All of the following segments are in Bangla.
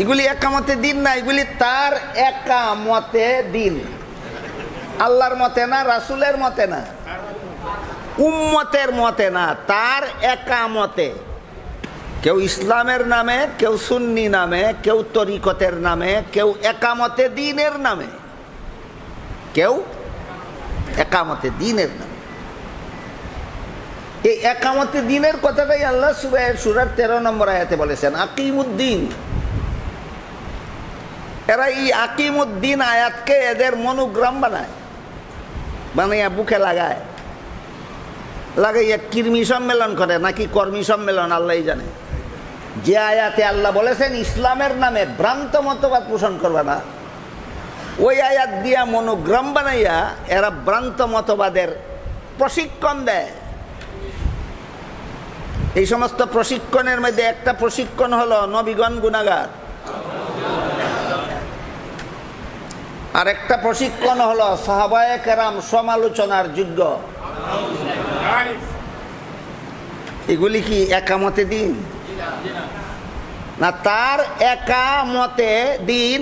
এগুলি একামতে দিন না, এগুলি তার একামতে দিন, আল্লাহর মতে না, রাসূলের মতে না, উম্মতের মতে না, তার একামতে। কেউ ইসলামের নামে, কেউ সুন্নি নামে, কেউ তরিকতের নামে, কেউ একামতে দিনের নামে, কেউ একামতে দিনের নামে। এই একামতে দিনের কথাটাই আল্লাহ সূরার 13 নম্বর আয়াতে বলেছেন, আকিমুদ্দিন। এরা এই আকিমুদ্দিন আয়াতকে এদের মনোগ্রাম বানায়, বানাইয়া বুকে লাগায়, লাগাইয়া কৃমি সম্মেলন করে নাকি কর্মী সম্মেলন আল্লাহ জানে। যে আয়াতে আল্লাহ বলেছেন ইসলামের নামে ভ্রান্ত মতবাদ পোষণ করবে না, ওই আয়াত দিয়া মনোগ্রাম বানাইয়া এরা ভ্রান্ত মতবাদের প্রশিক্ষণ দেয়। এই সমস্ত প্রশিক্ষণের মধ্যে একটা প্রশিক্ষণ হলো নবীগণ গুনাহগার, আর একটা প্রশিক্ষণ হলো সাহাবায়ে কেরাম সমালোচনার যোগ্য। এগুলি কি একামতে দিন না তার একামতে দিন?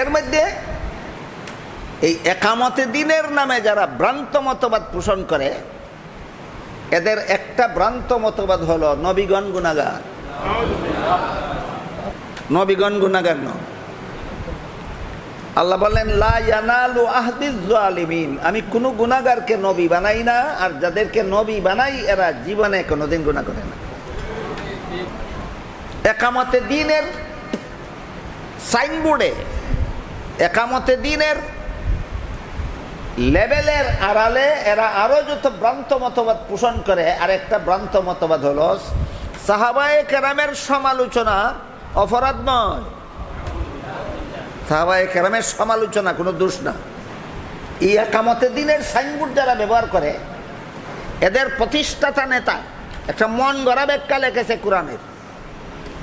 এর মধ্যে এই একামতে দিনের নামে যারা ভ্রান্ত মতবাদ পোষণ করে, এদের একটা ভ্রান্ত মতবাদ হলো নবীগণ গুনাহগার। নবীগণ গুনাহগার নয়। আল্লাহ বলেন লা ইয়ানালু আহদিজ জালিমিন, আমি কোনো গুনাহগারকে নবী বানাই না, আর যাদেরকে নবী বানাই এরা জীবনে কোনোদিন গুনাহ করে না। একামতে দিনের সাইনবোর্ডে, একামতে দিনের লেভেলের আড়ালে এরা আরো যত ভ্রান্ত মতবাদ পোষণ করে। আর একটা ভ্রান্ত মতবাদ হলো সাহাবায়ে কেরামের সমালোচনা অপরাধ নয়, সাহাবায়ে কেরামের সমালোচনা কোনো দোষ না। এই একামতে দিনের সাইনবোর্ড যারা ব্যবহার করে, এদের প্রতিষ্ঠাতা নেতা একটা মন গড়া ব্যাখ্যা লিখেছে কোরআনের,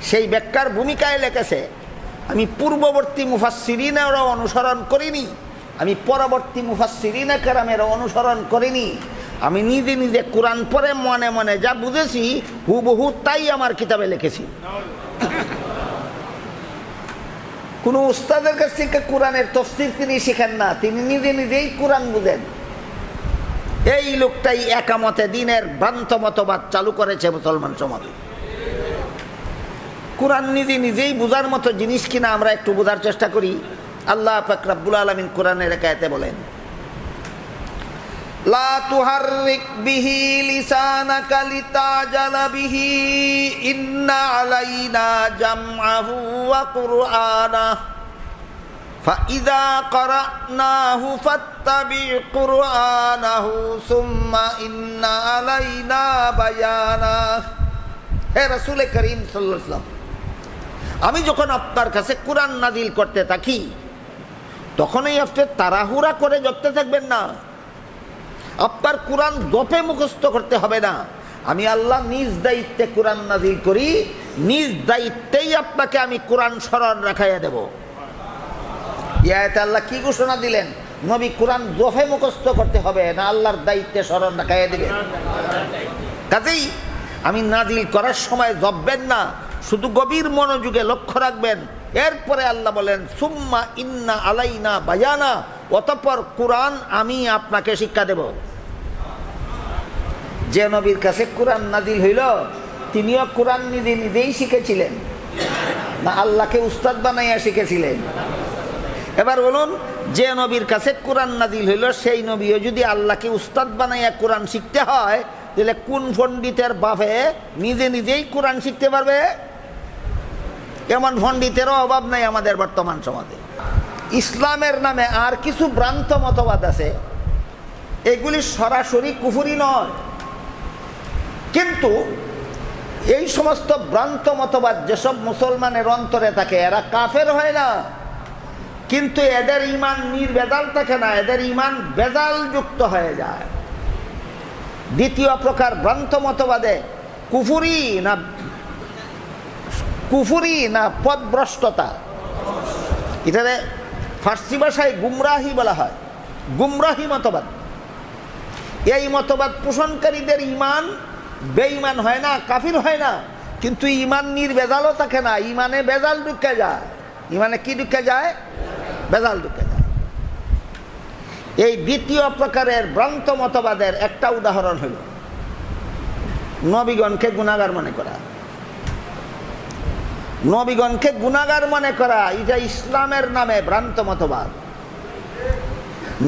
সেই ব্যাখ্যার ভূমিকায় লিখেছে আমি পূর্ববর্তী মুফাসসিরিনেরও অনুসরণ করিনি, আমি পরবর্তী মুফাসসিরিনে কেরামেরও অনুসরণ করিনি, আমি নিজে নিজে কোরআন পড়ে মনে মনে যা বুঝেছি হুবহু তাই আমার কিতাবে লিখেছি। কোন উস্তাদের কাছ থেকে কোরআনের তাফসীর তিনি শিখেন না, তিনি নিজে নিজেই কোরআন বুঝেন। এই লোকটাই একামতে দিনের ভ্রান্ত মতবাদ চালু করেছে মুসলমান সমাজে। কোরআন নিজে নিজেই বুঝার মতো জিনিস কিনা আমরা একটু বোঝার চেষ্টা করি। আল্লাহ পাক রব্বুল আলামিন কোরআনের এক আয়াতে বলেন লা তুহাররিক বিহি লিসানাকা লিতাজালা বিহি ইন্না আলাইনা জামআহু ওয়া কুরআনা ফাইযা ক্বারানাহু ফাত্তাবি কুরআনাহু সুম্মা ইন্না আলাইনা বায়ানা। হে রাসূল করিম সাল্লাল্লাহু আলাইহি ওয়াসাল্লাম, আমি যখন আপনার কাছে কোরআন নাজিল করতে থাকি তখনই আপনি তাড়াহুড়া করে জপতে থাকবেন না। আপনার কোরআন জপে মুখস্থ করতে হবে না। আমি আল্লাহ নিজ দায়িত্বে কোরআন নাজিল করি, নিজ দায়িত্বেই আপনাকে আমি কোরআন স্মরণ রাখাইয়া দেব। এই আয়াতে আল্লাহ কি ঘোষণা দিলেন? নবী কোরআন জপে মুখস্থ করতে হবে না, আল্লাহর দায়িত্বে স্মরণ রাখাইয়া দিবেন। কাজেই আমি নাজিল করার সময় জপবেন না, শুধু গভীর মনোযোগে লক্ষ্য রাখবেন। এরপরে আল্লাহ বলেন সুম্মা ইন্না আলাইনা বায়ানা, অতঃপর কোরআন আমি আপনাকে শিক্ষা দেব। যে নবীর কাছে কোরআন নাজিল হইল তিনিও কোরআন নিজে নিজেই শিখেছিলেন না আল্লাহকে উস্তাদ বানাইয়া শিখেছিলেন? এবার বলুন, যে নবীর কাছে কোরআন নাজিল হইল সেই নবীও যদি আল্লাহকে উস্তাদ বানাইয়া কোরআন শিখতে হয়, তাহলে কোন পণ্ডিতের বাপে নিজে নিজেই কোরআন শিখতে পারবে? এমন পণ্ডিতেরও অভাব নাই আমাদের বর্তমান সমাজে। ইসলামের নামে আর কিছু ভ্রান্ত মতবাদ আছে, এগুলি সরাসরি কুফরি নয়, কিন্তু এই সমস্ত ভ্রান্ত মতবাদ যেসব মুসলমানের অন্তরে থাকে এরা কাফের হয় না, কিন্তু এদের ঈমান নির্ভেজাল থাকে না, এদের ঈমান ভেজাল যুক্ত হয়ে যায়। দ্বিতীয় প্রকার ভ্রান্ত মতবাদে কুফুরি না পথভ্রষ্টতা, এটারে ফার্সি ভাষায় গুমরাহি বলা হয়, গুমরাহি মতবাদ। এই মতবাদ পোষণকারীদের ইমান বেঈমান হয় না, কাফির হয় না, কিন্তু ইমান নির্ভেজালও থাকে না, ইমানে বেজাল ঢুকে যায়। ইমানে কি ঢুকে যায়? বেজাল ঢুকে যায়। এই দ্বিতীয় প্রকারের ভ্রান্ত মতবাদের একটা উদাহরণ হল নবীগণকে গুনাহগার মনে করা। নবীগণকে গুনাহগার মনে করা এটা ইসলামের নামে ভ্রান্ত মতবাদ।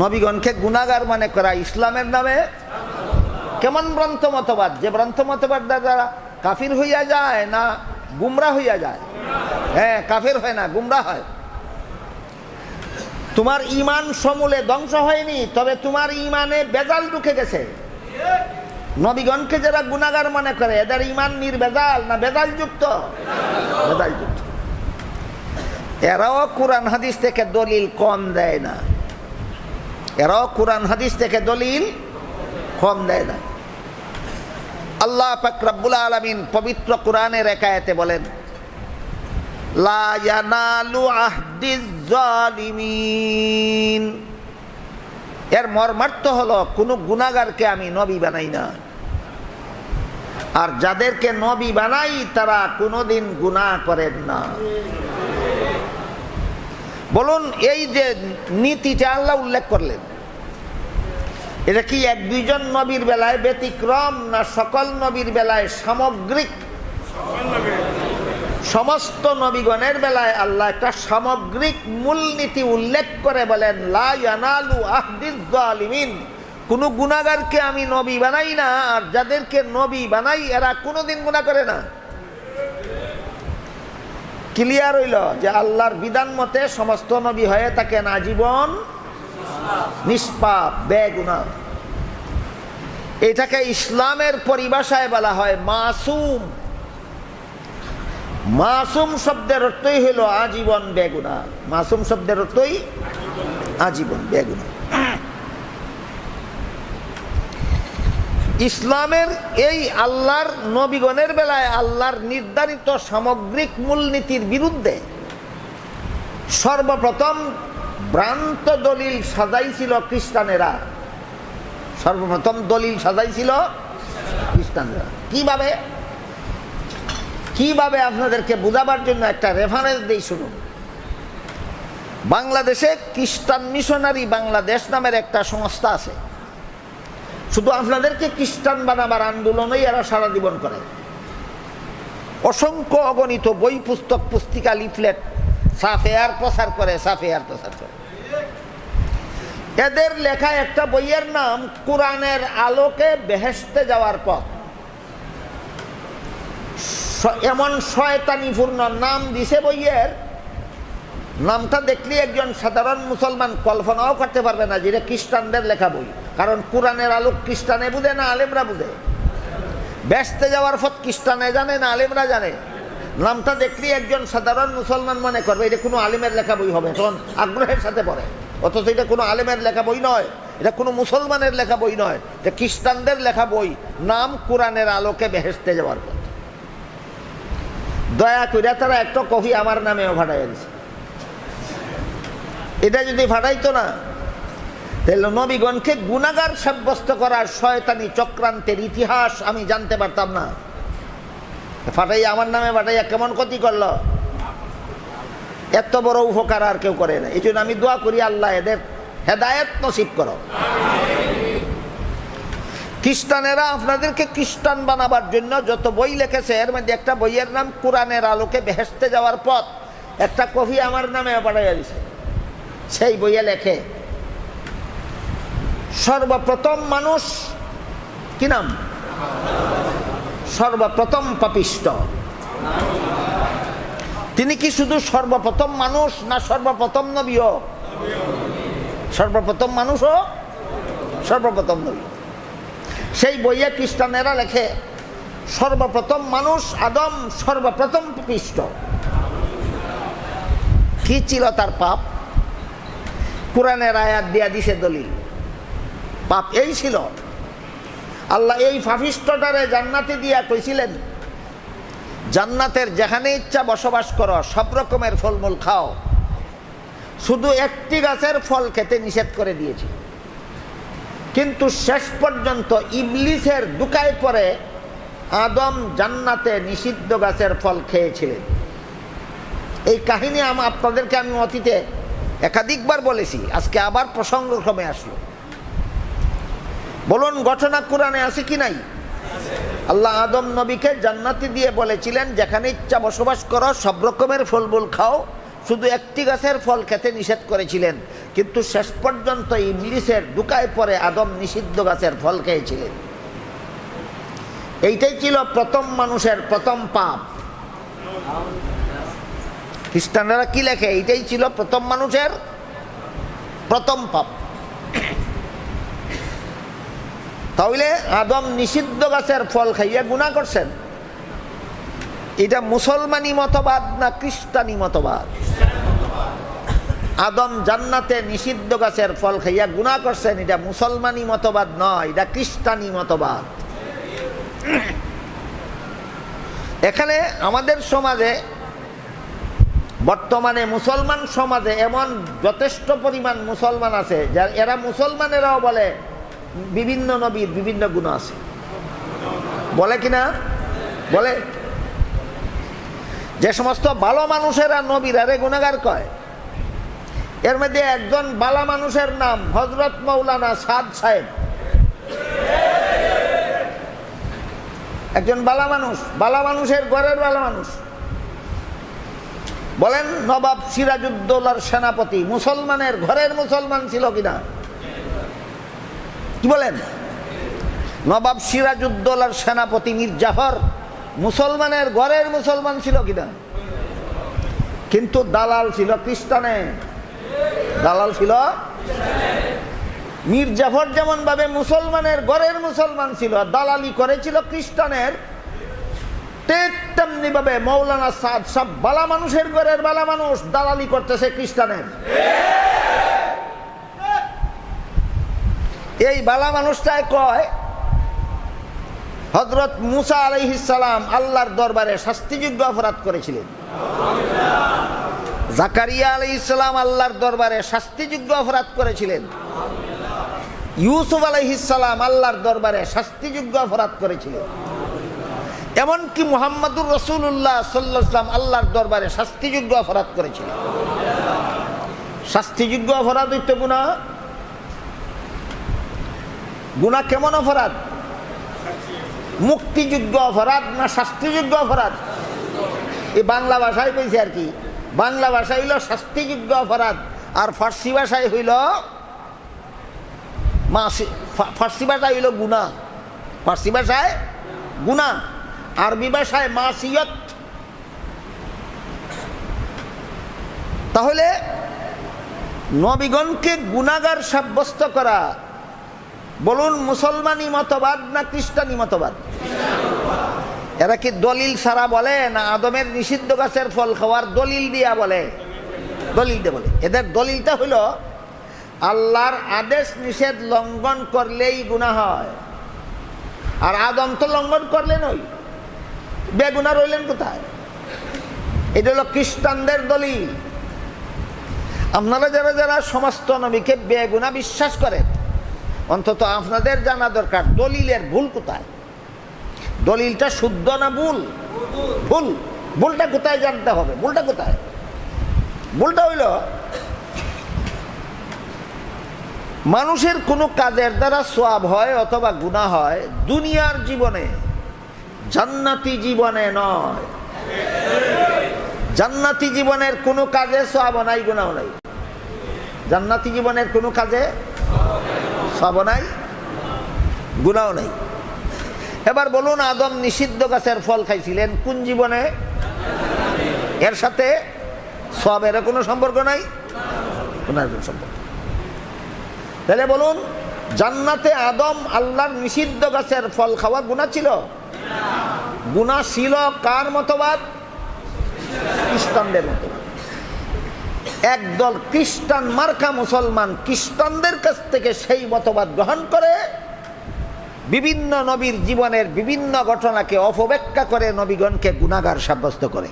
নবীগণকে গুনাহগার মনে করা ইসলামের নামে কেমন ভ্রান্ত মতবাদ? যে ভ্রান্ত মতবাদ দ্বারা কাফির হইয়া যায় না গুমরা হইয়া যায়? হ্যাঁ, কাফির হয় না, গুমরা হয়। তোমার ইমান সমূলে ধ্বংস হয়নি, তবে তোমার ইমানে বেজাল ঢুকে গেছে। নবীগণকে যারা গুনাহগার মনে করে এদের ইমান নির্বেজাল না বেজাল যুক্ত? বেজাল যুক্ত। এরাও কোরআন হাদিস থেকে দলিল কম দেয় না, এরাও কোরআন হাদিস থেকে দলিল কম দেয় না। আল্লাহ পাক রব্বুল আলামিন পবিত্র কোরআনের এক আয়াতে বলেন, লা ইয়ানালু আহদিজ জালিমিন। এর মর্মার্থ হলো কোন গুনাহগারকে আমি নবী বানাই না, আর যাদেরকে নবী বানাই তারা কোনোদিন গুনাহ করেন না। বলুন, এই যে নীতিটা আল্লাহ উল্লেখ করলেন, এটা কি এক দুইজন নবীর বেলায় ব্যতিক্রম না সকল নবীর বেলায় সামগ্রিক? সমস্ত নবীগণের বেলায় আল্লাহ একটা সামগ্রিক মূলনীতি উল্লেখ করে বলেন, লা ইয়ানালু আহদিজ জালিমিন। কোন গুনাহগারকে আমি নবী বানাই না, আর যাদেরকে নবী বানাই এরা কোনোদিন গুনাহ করে না। ক্লিয়ার হইল যে আল্লাহর বিধান মতে সমস্ত নবী হয়ে থাকেন আজীবন নিষ্পাপ, বেগুনাহ। এটাকে ইসলামের পরিভাষায় বলা হয় মাসুম। মাসুম শব্দের অর্থই হইল আজীবন বেগুনাহ। মাসুম শব্দের অর্থই আজীবন বেগুনাহ। ইসলামের এই আল্লাহর নবীগণের বেলায় আল্লাহর নির্ধারিত সামগ্রিক মূলনীতির বিরুদ্ধে সর্বপ্রথম ভ্রান্ত দলিল সাজাইছিল খ্রিস্টানেরা। সর্বপ্রথম দলিল সাজাইছিল খ্রিস্টানরা। কিভাবে কিভাবে আপনাদেরকে বোঝাবার জন্য একটা রেফারেন্স দিই, শুনুন। বাংলাদেশে খ্রিস্টান মিশনারি বাংলাদেশ নামের একটা সংস্থা আছে। শুধু আপনাদেরকে খ্রিস্টান বানাবার আন্দোলনেই এরা সারা জীবন করে। অসংখ্য অগণিত বই, পুস্তক, পুস্তিকা, লিফলেট সাফেয়ার প্রচার করে, সাফেয়ার প্রচার করে। এদের লেখা একটা বইয়ের নাম কোরআনের আলোকে বেহেশতে যাওয়ার পথ। এমন শয়তানিপূর্ণ নাম দিছে বইয়ের, নামটা দেখলে একজন সাধারণ মুসলমান কল্পনাও করতে পারবে না যে এটা খ্রিস্টানদের লেখা বই। কারণ কোরআনের আলোক খ্রিস্টানে বুঝে না আলেমরা বুঝে, বেহেশতে যাওয়ার পথ খ্রিস্টানে জানে না আলেমরা জানে। নামটা দেখলে একজন সাধারণ মুসলমান মনে করবে এটা কোনো আলেমের লেখা বই হবে, তখন আগ্রহের সাথে পড়ে। অথচ এটা কোনো আলেমের লেখা বই নয়, এটা কোনো মুসলমানের লেখা বই নয়, এটা খ্রিস্টানদের লেখা বই। নাম কোরআনের আলোকে বেহেশতে যাওয়ার পথ। দয়া করে তারা একটা কপি আমার নামেও ফাটাইয়া দিছে। এটা যদি ফাটাইতো না, তাহলে নবীগণকে গুনাহগার সাব্যস্ত করার শয়তানি চক্রান্তের ইতিহাস আমি জানতে পারতাম না। ফাটাইয়া আমার নামে ফাটাইয়া কেমন ক্ষতি করলো, এত বড় উপকার আর কেউ করে না। এই জন্য আমি দোয়া করি, আল্লাহ এদের হেদায়েত নসিব করো। খ্রিস্টানেরা আপনাদেরকে খ্রিস্টান বানাবার জন্য যত বই লিখেছে, এর মধ্যে একটা বইয়ের নাম কোরআনের আলোকে বেহেশতে যাওয়ার পথ, একটা কপি আমার নামে পাঠাইয়া দিছে। সেই বইয়ে লেখে সর্বপ্রথম মানুষ, কি নাম? সর্বপ্রথম পাপিষ্ট। তিনি কি শুধু সর্বপ্রথম মানুষ না সর্বপ্রথম নবীও? সর্বপ্রথম মানুষও সর্বপ্রথম নবী। সেই বইয়ে খ্রিস্টানেরা লেখে সর্বপ্রথম মানুষ আদম সর্বপ্রথম পাপিষ্ট। কি ছিল তার পাপ? কোরআনের আয়াত দিয়া দিছে দলিল। পাপ এই ছিল, আল্লাহ এই পাপিষ্টটারে জান্নাতে দিয়া কইছিলেন, জান্নাতের যেখানে ইচ্ছা বসবাস করো, সব রকমের ফলমূল খাও, শুধু একটি গাছের ফল খেতে নিষেধ করে দিয়েছি। কিন্তু শেষ পর্যন্ত ইবলিসের দুকায় পরে আদম জান্নাতে নিষিদ্ধ গাছের ফল খেয়েছিলেন। এই কাহিনী আপনাদেরকে আমি অতীতে একাধিকবার বলেছি, আজকে আবার প্রসঙ্গক্রমে আসলো। বলুন, ঘটনা কোরআনে আছে কি নাই? আল্লাহ আদম নবীকে জান্নাতি দিয়ে বলেছিলেন, যেখানে ইচ্ছা বসবাস করো, সব রকমের ফলমূল খাও, শুধু একটি গাছের ফল খেতে নিষেধ করেছিলেন। কিন্তু শেষ পর্যন্ত ইবলিসের দুকায় পরে আদম নিষিদ্ধ গাছের ফল খেয়েছিলেন। এইটাই ছিল প্রথম মানুষের প্রথম পাপ। খ্রিস্টানরা কি লেখে? এইটাই ছিল প্রথম মানুষের প্রথম পাপ। তাহলে আদম নিষিদ্ধ গাছের ফল খাইয়া গুনাহ করছেন। এটা মুসলমানি মতবাদ না খ্রিস্টানি মতবাদ? আদম জান্নাতে নিষিদ্ধ গাছের ফল খাইয়া গুনাহ করছেন, এটা মুসলমানি মতবাদ নয়, এটা খ্রিস্টানি মতবাদ। এখানে আমাদের সমাজে, বর্তমানে মুসলমান সমাজে এমন যথেষ্ট পরিমাণ মুসলমান আছে যার এরা মুসলমানেরাও বলে বিভিন্ন নবীর বিভিন্ন গুণ আছে। বলে কিনা? বলে। যে সমস্ত ভালো মানুষেরা নবীর আরে গুনাহগার কয়, এর মধ্যে একজন ভালো মানুষের নাম হযরত মাওলানা সাদ সাহেব। একজন ভালো মানুষ, ভালো মানুষের ঘরের ভালো মানুষ। বলেন, নবাব সিরাজউদ্দৌলার সেনাপতি মুসলমানের ঘরের মুসলমান ছিল কিনা? কি বলেন? নবাব সিরাজউদ্দৌলার সেনাপতি মীর জাফর মুসলমানের ঘরের মুসলমান ছিল কিনা? কিন্তু দালাল ছিল খ্রিস্টানে। দালাল ছিল। মীর জাফর যেমন ভাবে মুসলমানের ঘরের মুসলমান ছিল, দালালি করেছিল খ্রিস্টানের, ঠিক তেমনি ভাবে মৌলানা সাদ সব বালা মানুষের ঘরের বালা মানুষ, দালালি করতেছে খ্রিস্টানের। এই বালা মানুষটাই কয় হযরত মুসা আলাইহিস সালাম আল্লাহর দরবারে শাস্তিযোগ্য অপরাধ করেছিলেন। জাকারিয়া আলাইহিস সালাম আল্লাহর দরবারে শাস্তিযোগ্য অপরাধ করেছিলেন। ইউসুফ আলাইহিস সালাম আল্লাহর দরবারে শাস্তিযোগ্য অপরাধ করেছিলেন। এমনকি মুহাম্মদুর রাসূলুল্লাহ সাল্লাল্লাহু আলাইহি ওয়াসাল্লাম আল্লাহর দরবারে শাস্তিযোগ্য অপরাধ করেছিলেন। শাস্তিযোগ্য অপরাধ হইতে গুনাহ। গুনাহ কেমন অপরাধ? মুক্তিযোগ্য অপরাধ না শাস্তিযোগ্য অপরাধ? এই বাংলা ভাষায় কইছে আর কি। বাংলা ভাষা হইল শাস্তিযোগ্য অপরাধ, আর ফার্সি ভাষায় হইল ফার্সি ভাষায় হইল গুনাহ। ফার্সি ভাষায় গুনাহ, আরবি ভাষায় মাসিয়ত। তাহলে নবীগণকে গুনাহগার সাব্যস্ত করা, বলুন মুসলমানি মতবাদ না খ্রিস্টানি মতবাদ? এরা কি দলিল ছাড়া বলে, না আদমের নিষিদ্ধ গাছের ফল খাওয়ার দলিল দিয়া বলে? দলিল দিয়ে বলে। এদের দলিলটা হইল আল্লাহর আদেশ নিষেধ লঙ্ঘন করলেই গুনাহ হয়, আর আদম তো লঙ্ঘন করলেন, ওই বেগুনাহ রইলেন কোথায়? এটা হলো খ্রিস্টানদের দলিল। আপনারা যারা যারা সমস্ত নবীকে বেগুনাহ বিশ্বাস করেন, অন্তত আপনাদের জানা দরকার দলিলের ভুল কোথায়। দলিলটা শুদ্ধ না ভুল? ভুল। ভুলটা কোথায় জানতে হবে। ভুলটা কোথায়? ভুলটা হইল মানুষের কোনো কাজের দ্বারা সওয়াব হয় অথবা গুনাহ হয় দুনিয়ার জীবনে, জান্নাতি জীবনে নয়। জান্নাতি জীবনের কোনো কাজে সওয়াব নাই, গুনাহ নাই। জান্নাতি জীবনের কোনো কাজে সওয়াব নাই, গুনাহ নাই। এবার বলুন, আদম নিষিদ্ধ গাছের ফল খাইছিলেন কোন জীবনে? এর সাথে সওয়াবের কোনো সম্পর্ক নাই, কোনো সম্পর্ক। তাহলে বলুন, জান্নাতে আদম আল্লাহর নিষিদ্ধ গাছের ফল খাওয়া গুনাহ ছিল? গুনাহ ছিল কার মতবাদ? খ্রিস্টানদের মতবাদ। একদল খ্রিস্টান মার্কা মুসলমান খ্রিস্টানদের কাছ থেকে সেই মতবাদ গ্রহণ করে বিভিন্ন নবীর জীবনের বিভিন্ন ঘটনাকে অপব্যাখ্যা করে নবীগণকে গুনাহগার সাব্যস্ত করে।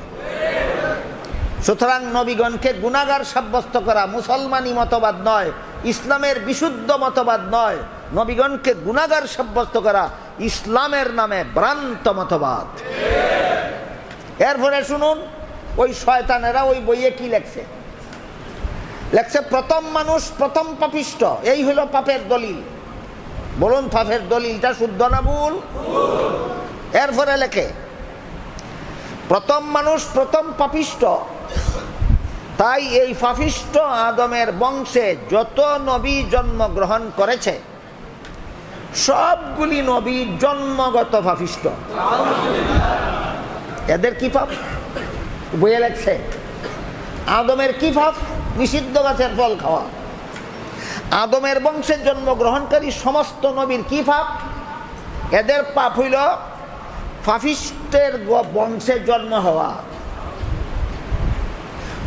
সুতরাং নবীগণকে গুনাহগার সাব্যস্ত করা মুসলমানি মতবাদ নয়, ইসলামের বিশুদ্ধ মতবাদ নয়, নবীগণকে গুনাহগার সাব্যস্ত করা ইসলামের নামে ভ্রান্ত মতবাদ। এরপরে শুনুন, ওই শয়তানেরা ওই বইয়ে কি লেখছে, প্রথম মানুষ প্রথম পাপিষ্ট, এই হলো পাপের দলিল। বলুন পাপের দলিলটা শুদ্ধ না ভুল? এরপরে লেখে প্রথম মানুষ প্রথম পাপিষ্ট, তাই এই পাপিষ্ট আদমের বংশে যত নবী জন্মগ্রহণ করেছে সবগুলি নবী জন্মগত পাপিষ্ট। এদের কি পাপ বইয়ে লেখছে? আদমের কি পাপ? নিষিদ্ধ গাছের ফল খাওয়া। আদমের বংশে জন্মগ্রহণকারী সমস্ত নবীর কি পাপ? এদের পাপ হইল পাপিষ্টের বংশে জন্ম হওয়া।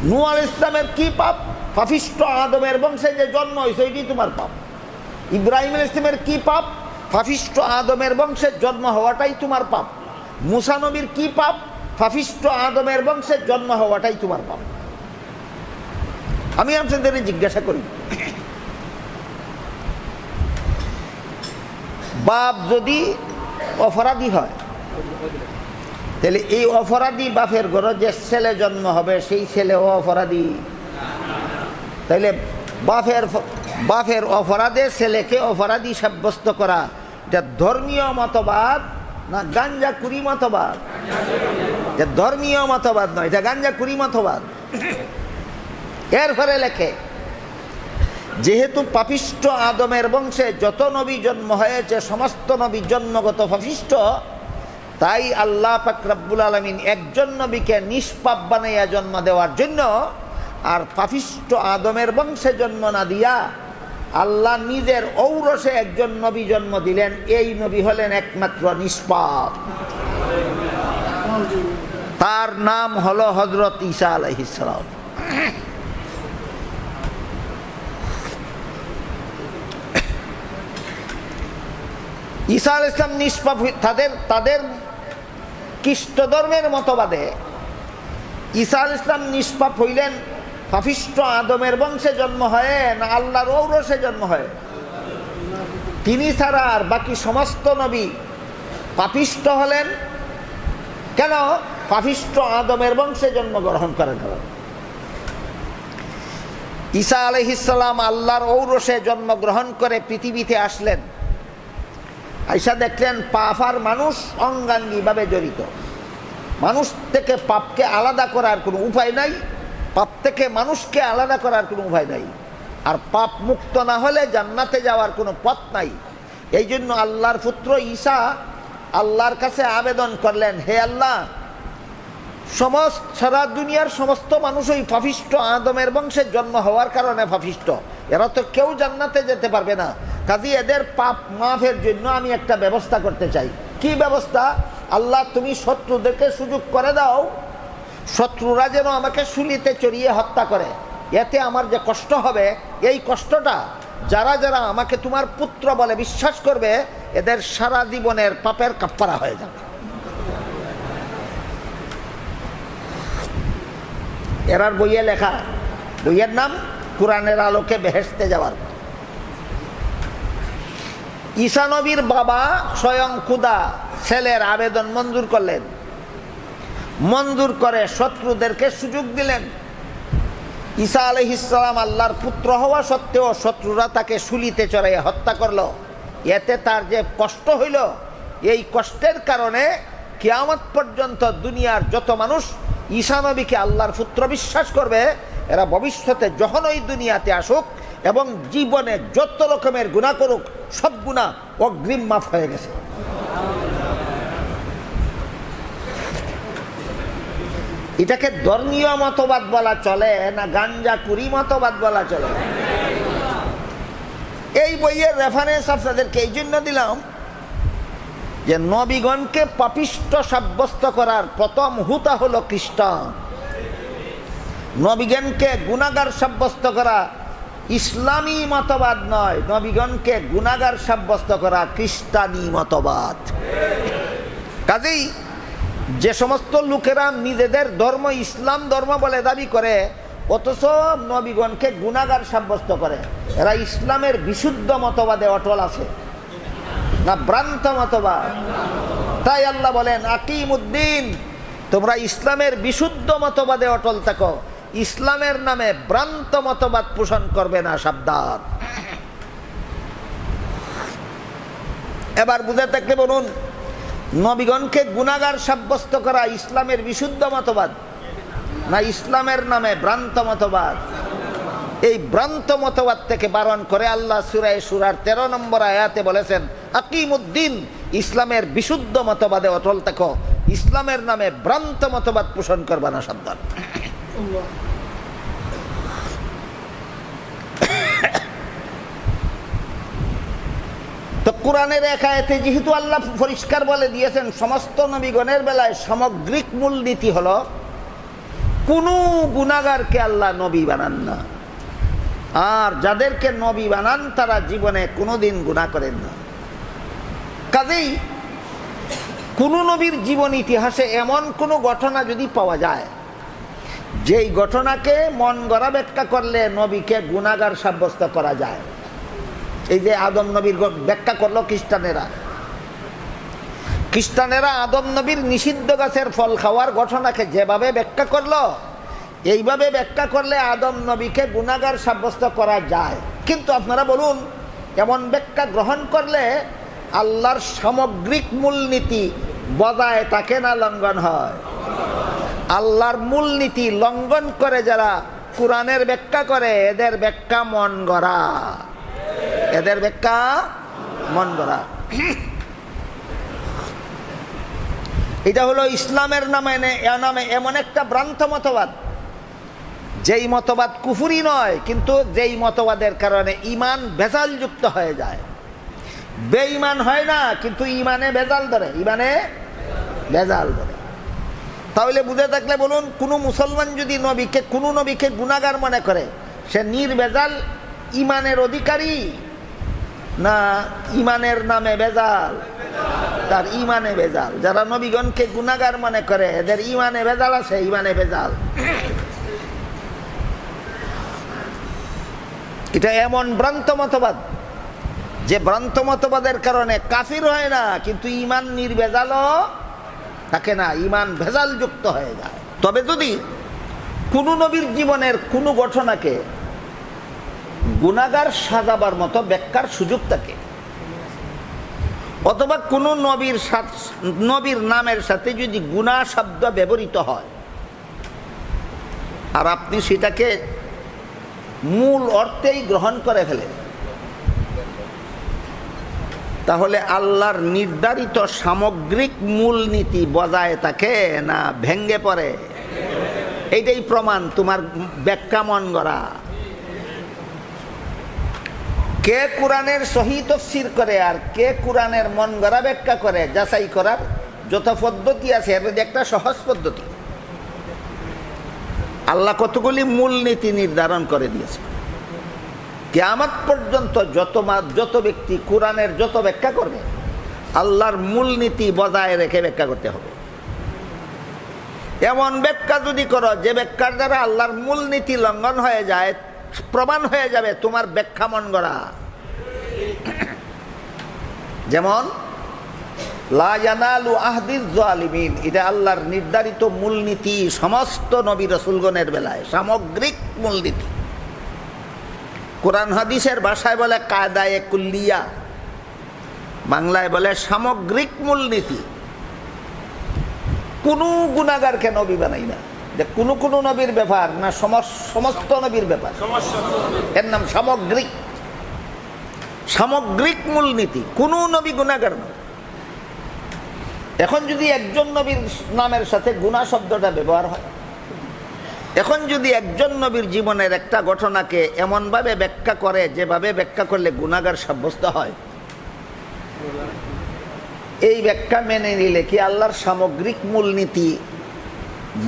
নূহ আলাইহিস সালামের কি পাপ? পাপিষ্ট আদমের বংশে যে জন্ম হয়েছে এটি তোমার পাপ। ইব্রাহিম আলাইহিস সালামের কি পাপ? পাপিষ্ট আদমের বংশে জন্ম হওয়াটাই তোমার পাপ। মুসা নবীর কি পাপ? পাপিষ্ট আদমের বংশে জন্ম হওয়াটাই তোমার পাপ। আমি আপনাদের জিজ্ঞাসা করি, বাপ যদি অপরাধী হয় তাহলে এই অপরাধী বাপের ঘরে যে ছেলে জন্ম হবে সেই ছেলেও অপরাধী? তাইলে বাপের অপরাধে ছেলেকে অপরাধী সাব্যস্ত করা এটা ধর্মীয় মতবাদ না গাঞ্জাকুরি মতবাদ? এটা ধর্মীয় মতবাদ নয়, এটা গাঞ্জাকুরি মতবাদ। এরপরে লেখে যেহেতু পাপিষ্ট আদমের বংশে যত নবী জন্ম হয়েছে সমস্ত নবী জন্মগত পাপিষ্ট, তাই আল্লাহ পাক রব্বুল আলামিন একজন নবীকে নিষ্পাপ বানাইয়া জন্ম দেওয়ার জন্য আর পাপিষ্ট আদমের বংশে জন্ম না দিয়া আল্লাহ নিজের ঔরসে একজন নবী জন্ম দিলেন। এই নবী হলেন একমাত্র নিষ্পাপ, তার নাম হলো হযরত ঈসা আলাইহিস সালাম। ঈসা আলাইহিস সালাম নিষ্পাপ। তাদের খ্রিস্ট ধর্মের মতবাদে ঈসা আলাইহিস সালাম নিষ্পাপ হইলেন পাপিষ্ট আদমের বংশে জন্ম হয় না আল্লাহর ঔরসে জন্ম হয়? তিনি ছাড়া আর বাকি সমস্ত নবী পাপিষ্ট হলেন কেন? পাপিষ্ট আদমের বংশে জন্মগ্রহণ করেন। ঈসা আলাইহিস সালাম আল্লাহর ঔরসে জন্মগ্রহণ করে পৃথিবীতে আসলেন। আইসা দেখলেন পাপ আর মানুষ অঙ্গাঙ্গিভাবে জড়িত। মানুষ থেকে পাপকে আলাদা করার কোনো উপায় নাই, পাপ থেকে মানুষকে আলাদা করার কোনো উপায় নাই। আর পাপ মুক্ত না হলে জান্নাতে যাওয়ার কোনো পথ নাই। এই জন্য আল্লাহর পুত্র ঈসা আল্লাহর কাছে আবেদন করলেন, হে আল্লাহ, সারা দুনিয়ার সমস্ত মানুষই পাপিষ্ট আদমের বংশে জন্ম হওয়ার কারণে পাপিষ্ট, এরা তো কেউ জান্নাতে যেতে পারবে না। কাজী এদের পাপ মাফের জন্য আমি একটা ব্যবস্থা করতে চাই। কি ব্যবস্থা? আল্লাহ তুমি শত্রুদেরকে সুযোগ করে দাও, শত্রুরা যেন আমাকে শুলিতে চড়িয়ে হত্যা করে। এতে আমার যে কষ্ট হবে এই কষ্টটা যারা যারা আমাকে তোমার পুত্র বলে বিশ্বাস করবে এদের সারা জীবনের পাপের কাফারা হয়ে যাবে। এরার বইয়ে লেখা, বইয়ের নাম কোরআনের আলোকে বেহেশতে যাওয়ার। ঈসা নবীর বাবা স্বয়ং খুদা ছেলের আবেদন মঞ্জুর করলেন, মঞ্জুর করে শত্রুদেরকে সুযোগ দিলেন। ঈসা আলাইহিস সালাম আল্লাহর পুত্র হওয়া সত্ত্বেও শত্রুরা তাকে শুলিতে চড়াইয়া হত্যা করলো। এতে তার যে কষ্ট হইল, এই কষ্টের কারণে কিয়ামত পর্যন্ত দুনিয়ার যত মানুষ ঈসা নবীকে আল্লাহর পুত্র বিশ্বাস করবে এরা ভবিষ্যতে যখন ওই দুনিয়াতে আসুক এবং জীবনে যত রকমের গুনাহ করুক সব গুনাহ অগ্রিম মাফ হয়ে গেছে। এটাকে ধর্মীয় মতবাদ বলা চলে না গাঞ্জাকুরি মতবাদ বলা চলে? এই বইয়ের রেফারেন্স আপনাদেরকে এই জন্য দিলাম যে নবীগণকে পাপিষ্ট সাব্যস্ত করার প্রথম হুতা হলো খ্রিস্টান। নবীগণকে গুনাহগার সাব্যস্ত করা ইসলামী মতবাদ নয়, নবীগণকে গুনাহগার সাব্যস্ত করা খ্রিস্টানি মতবাদ। কাজেই যে সমস্ত লোকেরা নিজেদের ধর্ম ইসলাম ধর্ম বলে দাবি করে অথচ নবীগণকে গুনাহগার সাব্যস্ত করে এরা ইসলামের বিশুদ্ধ মতবাদে অটল আছে। না ভ্রান্ত মতবাদ? তাই আল্লাহ বলেন আকিমুদ্দিন, তোমরা ইসলামের বিশুদ্ধ মতবাদে অটল থাকো, ইসলামের নামে ভ্রান্ত মতবাদ পোষণ করবে না, সাবধান। এবার বুঝে থাকলে বলুন, নবীগণকে গুনাহগার সাব্যস্ত করা ইসলামের বিশুদ্ধ মতবাদ না ইসলামের নামে ভ্রান্ত মতবাদ? এই ভ্রান্ত মতবাদ থেকে বারণ করে আল্লাহ সূরা শুরার 13 নম্বর আয়াতে বলেছেন আকিমুদ্দিন, ইসলামের বিশুদ্ধ মতবাদে অটল থাকো, ইসলামের নামে ভ্রান্ত মতবাদ পোষণ করবে না, সাবধান। তো কোরআনের এক আয়াতে যেহেতু আল্লাহ পরিষ্কার বলে দিয়েছেন সমস্ত নবীগণের বেলায় সামগ্রিক মূলনীতি হলো কোনো গুনাহগারকে আল্লাহ নবী বানান না, আর যাদেরকে নবী বানান তারা জীবনে কোনোদিন গুনাহ করেন না। কাজেই কোন নবীর জীবন ইতিহাসে এমন কোনো ঘটনা যদি পাওয়া যায় যেই ঘটনাকে মন গড়া ব্যাখ্যা করলে নবীকে গুনাহগার সাব্যস্ত করা যায়, এই যে আদম নবীর ব্যাখ্যা করলো খ্রিস্টানেরা আদম নবীর নিষিদ্ধ গাছের ফল খাওয়ার ঘটনাকে যেভাবে ব্যাখ্যা করলো, এইভাবে ব্যাখ্যা করলে আদম নবীকে গুনাহগার সাব্যস্ত করা যায়। কিন্তু আপনারা বলুন, এমন ব্যাখ্যা গ্রহণ করলে আল্লাহর সামগ্রিক মূলনীতি বজায় থাকে না লঙ্ঘন হয়? আল্লাহর মূলনীতি লঙ্ঘন করে যারা কোরআনের ব্যাখ্যা করে এদের ব্যাখ্যা মন গড়া, এদের ব্যাখ্যা মন গড়া। এটা হলো ইসলামের নামে এমন একটা ভ্রান্ত মতবাদ, যেই মতবাদ কুফরি নয়, কিন্তু যেই মতবাদের কারণে ইমান ভেজাল যুক্ত হয়ে যায়। বেঈমান হয় না, কিন্তু ইমানে ভেজাল ধরে, ইমানে ভেজাল ধরে। তাহলে বুঝে থাকলে বলুন, কোনো মুসলমান যদি কোনো নবীকে গুনাহগার মনে করে, সে নির্ভেজাল ইমানের অধিকারী না ইমানের নামে ভেজাল? তার ইমানে ভেজাল। যারা নবীগণকে গুনাহগার মনে করে এদের ইমানে ভেজাল আছে, ইমানে ভেজাল। এটা এমন ভ্রান্ত মতবাদ যে ভ্রান্ত মতবাদের কারণে কাফির হয় না, কিন্তু ইমান নির্ভেজালও থাকে না, ইমান ভেজাল যুক্ত হয়ে যায়। তবে যদি কোন নবীর জীবনের কোনো ঘটনাকে গুনাহগার সাজাবার মতো ব্যাখ্যার সুযোগ থাকে, অথবা কোনো নবীর নামের সাথে যদি গুনাহ শব্দ ব্যবহৃত হয় আর আপনি সেটাকে মূল অর্থেই গ্রহণ করে ফেলেন, তাহলে আল্লাহর নির্ধারিত সামগ্রিক মূলনীতি বজায় থাকে না ভেঙ্গে পড়ে? এইটাই প্রমাণ তোমার ব্যাখ্যা মন গড়া। কে কোরআনের সহি তাফসীর করে আর কে কোরআনের মন গড়া ব্যাখ্যা করে যাচাই করার যত পদ্ধতি আছে, এর মধ্যে একটা সহজ পদ্ধতি। আল্লাহ কতগুলি মূলনীতি নির্ধারণ করে দিয়েছে। কিয়ামত পর্যন্ত যত ব্যক্তি কোরআনের যত ব্যাখ্যা করবে, আল্লাহর মূলনীতি বজায় রেখে ব্যাখ্যা করতে হবে। এমন ব্যাখ্যা যদি করো যে ব্যাখ্যার দ্বারা আল্লাহর মূলনীতি লঙ্ঘন হয়ে যায়, প্রমাণ হয়ে যাবে তোমার ব্যাখ্যা মন গড়া। যেমন লা ইয়ানালু আহদিজ জালিমিন, এটা আল্লাহর নির্ধারিত মূলনীতি সমস্ত নবী রাসূলগণের বেলায়, সামগ্রিক মূলনীতি। কোরআন হাদিসের ভাষায় বলে কায়দায়ে কুল্লিয়া, বাংলায় বলে সামগ্রিক মূলনীতি। কোনো গুনাহগারকে নবী বানাই না, যে কোনো নবীর ব্যাপার না, সমস্ত নবীর ব্যাপার, এর নাম সামগ্রিক মূলনীতি। কোনো নবী গুনাহগার নয়। এখন যদি একজন নবীর নামের সাথে গুনাহ শব্দটা ব্যবহার হয়, এখন যদি একজন নবীর জীবনের একটা ঘটনাকে এমনভাবে ব্যাখ্যা করে যেভাবে ব্যাখ্যা করলে গুনাহগার সাব্যস্ত হয়, এই ব্যাখ্যা মেনে নিলে কি আল্লাহর সামগ্রিক মূলনীতি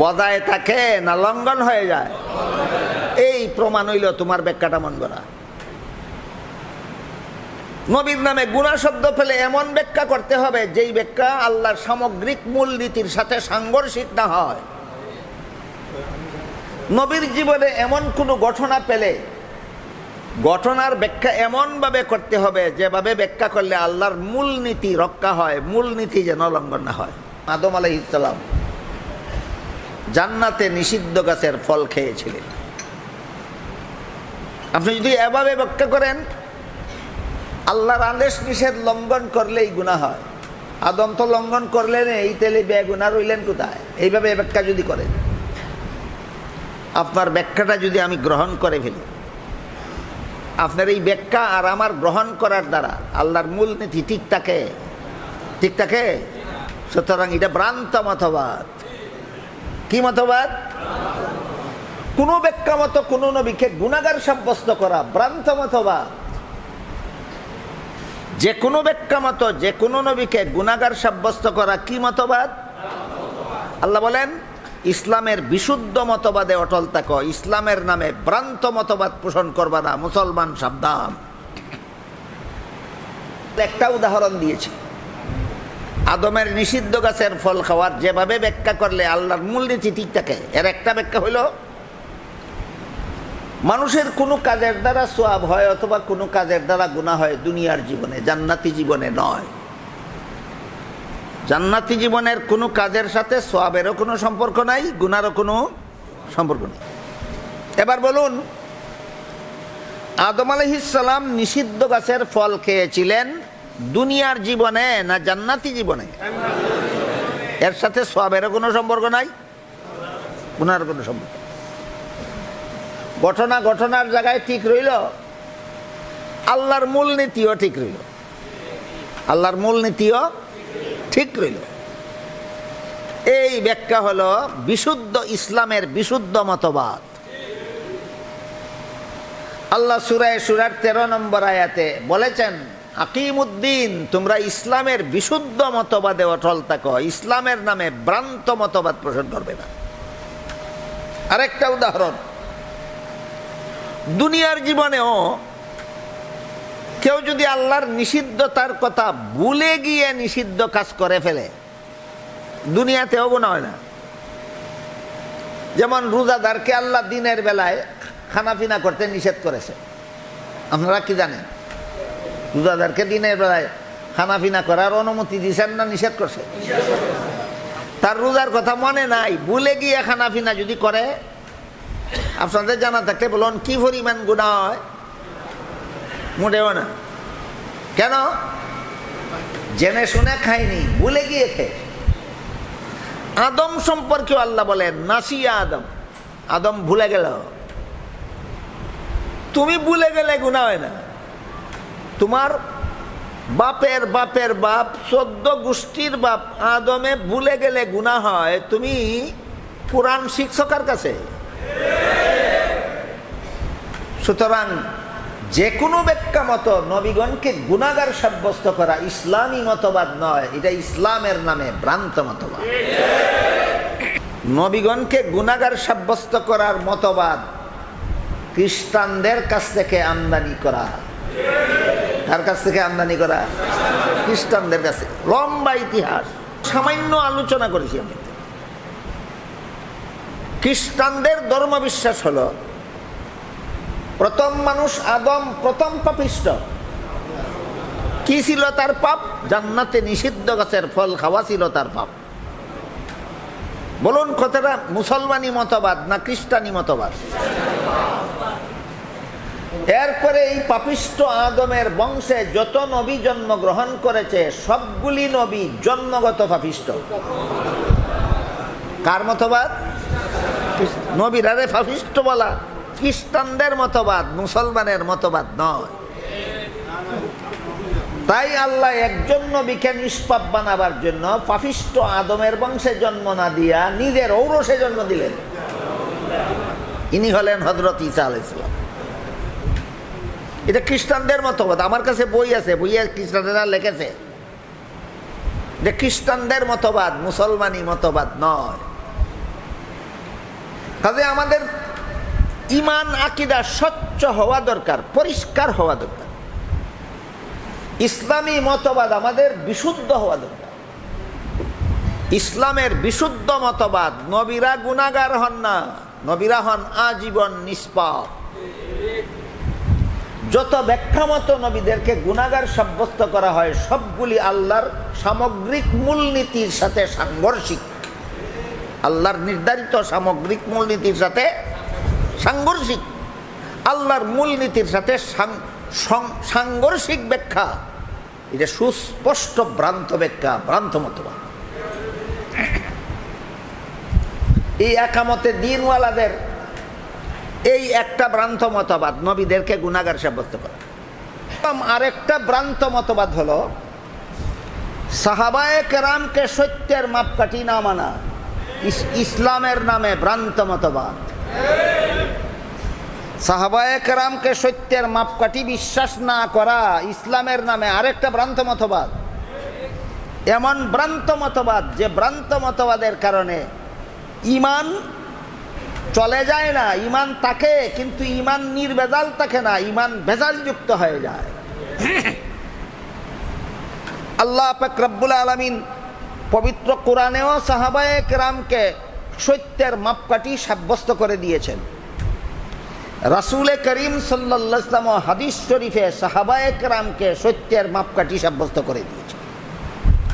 বজায় থাকে না লঙ্ঘন হয়ে যায়? এই প্রমাণ হইল তোমার ব্যাখ্যাটা মন গড়া। নবীর নামে গুনাহ শব্দ পেলে এমন ব্যাখ্যা করতে হবে যেই ব্যাখ্যা আল্লাহর সামগ্রিক মূলনীতির সাথে সাংঘর্ষিক না হয়। নবীর জীবনে এমন কোনো ঘটনা পেলে ঘটনার ব্যাখ্যা এমনভাবে করতে হবে যেভাবে ব্যাখ্যা করলে আল্লাহর মূল নীতি রক্ষা হয়, মূল নীতি যেন লঙ্ঘন না হয়। আদম আলাইহিস সালাম জান্নাতে নিষিদ্ধ গাছের ফল খেয়েছিলেন। আপনি যদি এভাবে ব্যাখ্যা করেন আল্লাহর আদেশ নিষেধ লঙ্ঘন করলেই গুনাহ হয়, আদম তো লঙ্ঘন করলেন, এই তেলে বেগুনাহ রইলেন কোথায়? এইভাবে ব্যাখ্যা যদি করেন, আপনার ব্যাখ্যাটা যদি আমি গ্রহণ করে ফেলি, আপনার এই ব্যাখ্যা আর আমার গ্রহণ করার দ্বারা আল্লাহর মূল নীতি ঠিক থাকে, ঠিক থাকে। সুতরাং এটা ভ্রান্ত মতবাদ। কি মতবাদ? কোন ব্যাখ্যা মতো কোন নবীকে গুনাহগার সাব্যস্ত করা ভ্রান্ত মতবাদ। যে কোনো ব্যাখ্যা মতো যে কোনো নবীকে গুনাহগার সাব্যস্ত করা কি মতবাদ? আল্লাহ বলেন ইসলামের বিশুদ্ধ মতবাদে অটল থাকো, ইসলামের নামে ভ্রান্ত মতবাদ পোষণ করবা না, মুসলমান সাবধান। একটা উদাহরণ দিয়েছি, আদমের নিষিদ্ধ গাছের ফল খাওয়ার যেভাবে ব্যাখ্যা করলে আল্লাহর মূলনীতি ঠিক থাকে, এর একটা ব্যাখ্যা হইল মানুষের কোনো কাজের দ্বারা সওয়াব হয় অথবা কোনো কাজের দ্বারা গুনাহ হয় দুনিয়ার জীবনে, জান্নাতি জীবনে নয়। জান্নাতি জীবনের কোনো কাজের সাথে সওয়াবেরও কোনো সম্পর্ক নাই, গুনারও কোনো সম্পর্ক নেই। এবার বলুন, আদম আলাইহিস সালাম নিষিদ্ধ গাছের ফল খেয়েছিলেন দুনিয়ার জীবনে না জান্নাতি জীবনে? এর সাথে সওয়াবেরও কোনো সম্পর্ক নাই, গুনার কোনো সম্পর্ক। ঘটনার জায়গায় ঠিক রইল, আল্লাহর মূল নীতিও ঠিক রইল, আল্লাহর মূল নীতিও ঠিক রইল। এই ব্যাখ্যা হলো বিশুদ্ধ ইসলামের বিশুদ্ধ মতবাদ। আল্লাহ সূরা শুরার 13 নম্বর আয়াতে বলেছেন আকিমুদ্দিন, তোমরা ইসলামের বিশুদ্ধ মতবাদে অটল থাকো, ইসলামের নামে ভ্রান্ত মতবাদ পোষণ করবে না। আরেকটা উদাহরণ, দুনিয়ার জীবনেও কেউ যদি আল্লাহর নিষিদ্ধতার কথা ভুলে গিয়ে নিষিদ্ধ কাজ করে ফেলে, দুনিয়াতেও গুনাহ হয় না। যেমন রোজাদারকে আল্লাহ দিনের বেলায় খানাপিনা করতে নিষেধ করেছে, আপনারা কি জানেন? রোজাদারকে দিনের বেলায় খানাপিনা করার অনুমতি দিয়েছেন না নিষেধ করছে? তার রোজার কথা মনে নাই, ভুলে গিয়ে খানাপিনা যদি করে, আপনাদের জানা থাকলে বলুন কি পরিমাণ গুনাহ হয়? মোটেও না। কেন? জেনে শুনে খায়নি, ভুলে গিয়ে খেয়ে। আদম সম্পর্কেও আল্লাহ বলেন নাসিয়া আদম, আদম ভুলে গেল। তুমি ভুলে গেলে গুনাহ হয় না, তোমার বাপের বাপের বাপ 14 গোষ্ঠীর বাপ আদমে ভুলে গেলে গুনাহ হয়। তুমি কোরআন শিখছো কার কাছে? সুতরাং যে কোনো ব্যাখ্যা মতো নবীগণকে গুনাহগার সাব্যস্ত করা ইসলামী মতবাদ নয়, এটা ইসলামের নামে ভ্রান্ত মতবাদ। নবীগণকে গুনাহগার সাব্যস্ত করার মতবাদ খ্রিস্টানদের কাছ থেকে আমদানি করা। কার কাছ থেকে আমদানি করা? খ্রিস্টানদের কাছে। লম্বা ইতিহাস, সামান্য আলোচনা করেছি আমি। খ্রিস্টানদের ধর্মবিশ্বাস হলো প্রথম মানুষ আদম প্রথম পাপিষ্ঠ। কি ছিল তার পাপ? জান্নাতে নিষিদ্ধ গাছের ফল খাওয়া ছিল তার পাপ। বলুন কথাটা মুসলমানি মতবাদ না খ্রিস্টানি মতবাদ? এরপরে এই পাপিষ্ঠ আদমের বংশে যত নবী জন্মগ্রহণ করেছে সবগুলি নবী জন্মগত পাপিষ্ঠ। কার মতবাদ? নবীরারে পাপিষ্ঠ বলা খ্রিস্টানদের মতবাদ, মুসলমানের মতবাদ নয়। তাই আল্লাহ একজন নবীকে নিষ্পাপ বানাবার জন্য পাপিষ্ঠ আদমের বংশে জন্ম না দিয়া নিজের ঔরসে জন্ম দিলেন। ইনি হলেন হযরত ঈসা আলাইহিস সালাম। এটা খ্রিস্টানদের মতবাদ। আমার কাছে বই আছে, বইয়ে খ্রিস্টানরা লিখেছে যে খ্রিস্টানদের মতবাদ, মুসলমানি মতবাদ নয়। কাজে আমাদের ইমান আকীদা স্বচ্ছ হওয়া দরকার, পরিষ্কার হওয়া দরকার। ইসলামী মতবাদ আমাদের বিশুদ্ধ হওয়া দরকার। ইসলামের বিশুদ্ধ মতবাদ, নবীরা গুনাহগার হন না, নবীরা হন আজীবন নিষ্পাপ। যত ব্যাখ্যা মতো নবীদেরকে গুনাহগার সাব্যস্ত করা হয় সবগুলি আল্লাহর সামগ্রিক মূলনীতির সাথে সাংঘর্ষিক। আল্লাহর নির্ধারিত সামগ্রিক মূলনীতির সাথে সাংঘর্ষিক, আল্লাহর মূলনীতির সাথে সাংঘর্ষিক ব্যাখ্যা, এটা সুস্পষ্ট ভ্রান্ত ব্যাখ্যা, ভ্রান্ত মতবাদ। এই একামতে দ্বীনওয়ালাদের এই একটা ভ্রান্ত মতবাদ, নবীদেরকে গুনাহগার সাব্যস্ত করা। আরেকটা ভ্রান্ত মতবাদ হলো সাহাবায়ে কেরামকে সত্যের মাপকাঠি না মানা, ইসলামের নামে ভ্রান্ত মতবাদ। সাহাবায়ে কেরামকে সত্যের মাপকাঠি বিশ্বাস না করা ইসলামের নামে আরেকটা ভ্রান্ত মতবাদ। এমন ভ্রান্ত মতবাদ যে ভ্রান্ত মতবাদের কারণে ঈমান চলে যায় না, ঈমান থাকে কিন্তু ঈমান নির্ভেজাল থাকে না, ঈমান ভেজালযুক্ত হয়ে যায়। আল্লাহ পাক রব্বুল আলামিন পবিত্র কোরআনেও সাহাবায়ে কেরামকে সত্যের মাপকাঠি সাব্যস্ত করে দিয়েছেন। রাসূল করিম সাল্লাল্লাহু আলাইহি ওয়াসাল্লাম হাদিস শরীফে সাহাবায়ে কেরামকে সত্যের মাপকাঠি সাব্যস্ত করে দিয়েছেন।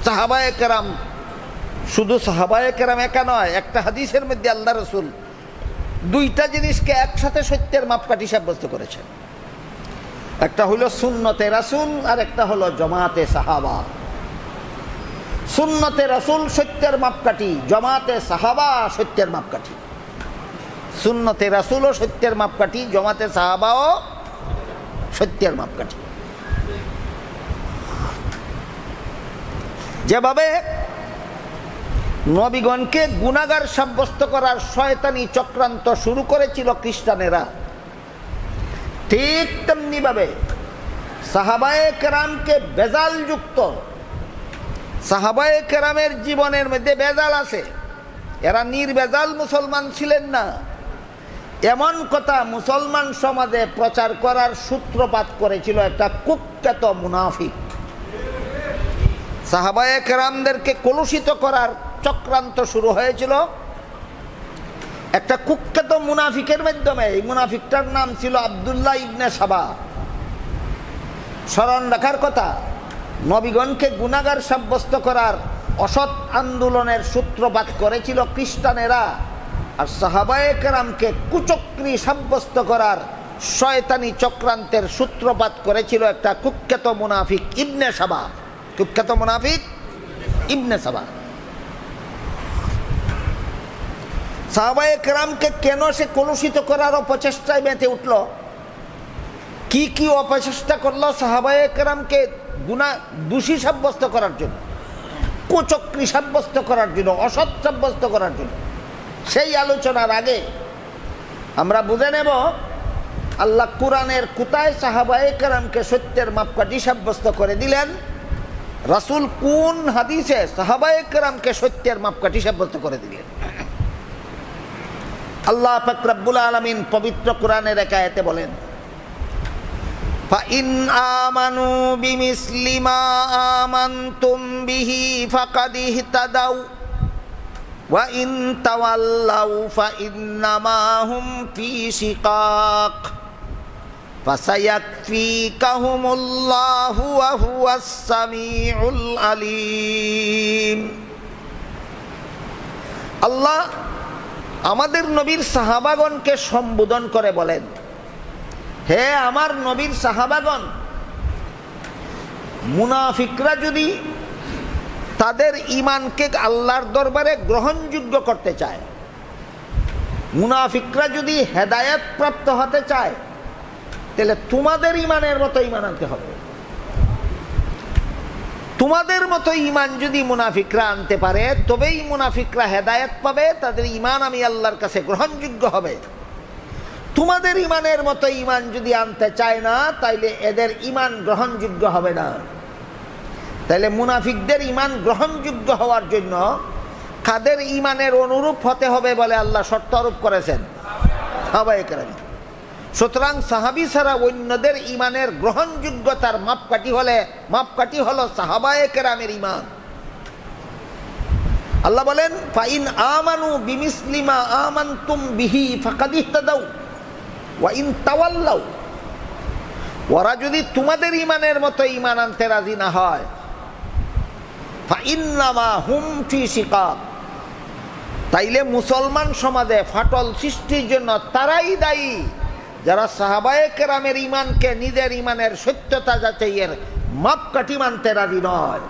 সাহাবায়ে কেরাম, শুধু সাহাবায়ে কেরাম একা নয়, একটা হাদিসের মধ্যে আল্লাহ রাসূল দুইটা জিনিসকে একসাথে সত্যের মাপকাঠি সাব্যস্ত করেছেন। একটা হলো সুন্নতে রাসূল আর একটা হলো জামাতে সাহাবা। সুন্নতে রাসূল সত্যের মাপকাঠি, জামাতে সাহাবা সত্যের মাপকাঠি। সুন্নতে রাসূলও সত্যের মাপকাঠি, জামাতে সাহাবাও সত্যের মাপকাঠি। যেভাবে নবীগণকে গুনাহগার সাব্যস্ত করার শয়তানি চক্রান্ত শুরু করেছিল খ্রিস্টানেরা, ঠিক তেমনিভাবে সাহাবায়ে কেরামকে বেজালযুক্ত, সাহাবায়ে কেরামের জীবনের মধ্যে বেজাল আছে, এরা নির্বেজাল মুসলমান ছিলেন না, এমন কথা মুসলমান সমাজে প্রচার করার সূত্রপাত করেছিল একটা কুখ্যাত মুনাফিক। সাহাবায়ে কেরামদেরকে কলুষিত করার চক্রান্ত শুরু হয়েছিল একটা কুখ্যাত মুনাফিকের মাধ্যমে। এই মুনাফিকটার নাম ছিল আব্দুল্লাহ ইবনে সাবা। স্মরণ রাখার কথা, নবীগণকে গুনাহগার সাব্যস্ত করার অসৎ আন্দোলনের সূত্রপাত করেছিল খ্রিস্টানেরা, আর সাহাবায়ে কেরামকে কুচক্রী সাব্যস্ত করার শয়তানি চক্রান্তের সূত্রপাত করেছিল একটা কুখ্যাত মুনাফিক ইবনে সাবা। কুখ্যাত মুনাফিক ইবনে সাবা। সাহাবায়ে কেরামকে কেন সে কলুষিত করার অপচেষ্টায় মেতে উঠল? কি কি অপচেষ্টা করলো সাহাবায়ে কেরামকে দোষী সাব্যস্ত করার জন্য, কুচক্রী সাব্যস্ত করার জন্য, অসৎ সাব্যস্ত করার জন্য? সেই আলোচনার আগে আমরা বুঝে নেব আল্লাহ কোরআনের কোথায় সাহাবায়ে কেরামকে সত্যের মাপকাঠি সাব্যস্ত করে দিলেন, রাসূল কোন হাদিসে সাহাবায়ে কেরামকে সত্যের মাপকাঠি সাব্যস্ত করে দিলেন। আল্লাহ পাক রব্বুল আলামিন পবিত্র কোরআনের এক আয়াতে বলেন, ফাইন আমানু বিমিসলি মা আমানতুম বিহি ফাকাদ ইহতাদাউ ওয়া ইন তাওয়াল্লাউ ফাইন্নামা হুম ফি শিকাক ফাসায়াকফিকাহুমুল্লাহু ওয়া হুয়াস সামিউল আলিম। আল্লাহ আমাদের নবীর সাহাবাগণকে সম্বোধন করে বলেন, হে আমার নবীর সাহাবাগণ, মুনাফিকরা যদি তাদের ঈমানকে আল্লাহর দরবারে গ্রহণযোগ্য করতে চায়, মুনাফিকরা যদি হেদায়েত প্রাপ্ত হতে চায়, তাহলে তোমাদের ঈমানের মতো ঈমান আনতে হবে। তোমাদের মতো ঈমান যদি মুনাফিকরা আনতে পারে তবেই মুনাফিকরা হেদায়েত পাবে, তাদের ঈমান আমি আল্লাহর কাছে গ্রহণযোগ্য হবে। তোমাদের ঈমানের মতো ঈমান যদি আনতে চায় না, তাইলে এদের ঈমান গ্রহণযোগ্য হবে না। তাইলে মুনাফিকদের ঈমান গ্রহণযোগ্য হওয়ার জন্য কাদের ঈমানের অনুরূপ হতে হবে বলে আল্লাহ শর্ত আরোপ করেছেন? সাহাবায়ে কেরাম। সুতরাং সাহাবী ছাড়া অন্যদের ঈমানের গ্রহণযোগ্যতার মাপকাঠি হলো সাহাবায়ে কেরামের ঈমান। আল্লাহ বলেন, ফাইন আমানু বিমিসলি মা আমানতুম বিহি ফাকাদ ইহতাদাউ ওয়া ইন তাওয়াল্লাউ ওরা যদি তোমাদের ইমানের মতো ইমান আনতে রাজি না হয়, ফাইন্নামা হুম ফি শিকাক, তাইলে মুসলমান সমাজে ফাটল সৃষ্টির জন্য তারাই দায়ী যারা সাহাবায়ে কেরামের ইমানকে নিজের ইমানের সত্যতা যাচাইয়ের মাপকাঠি মানতে রাজি নয়।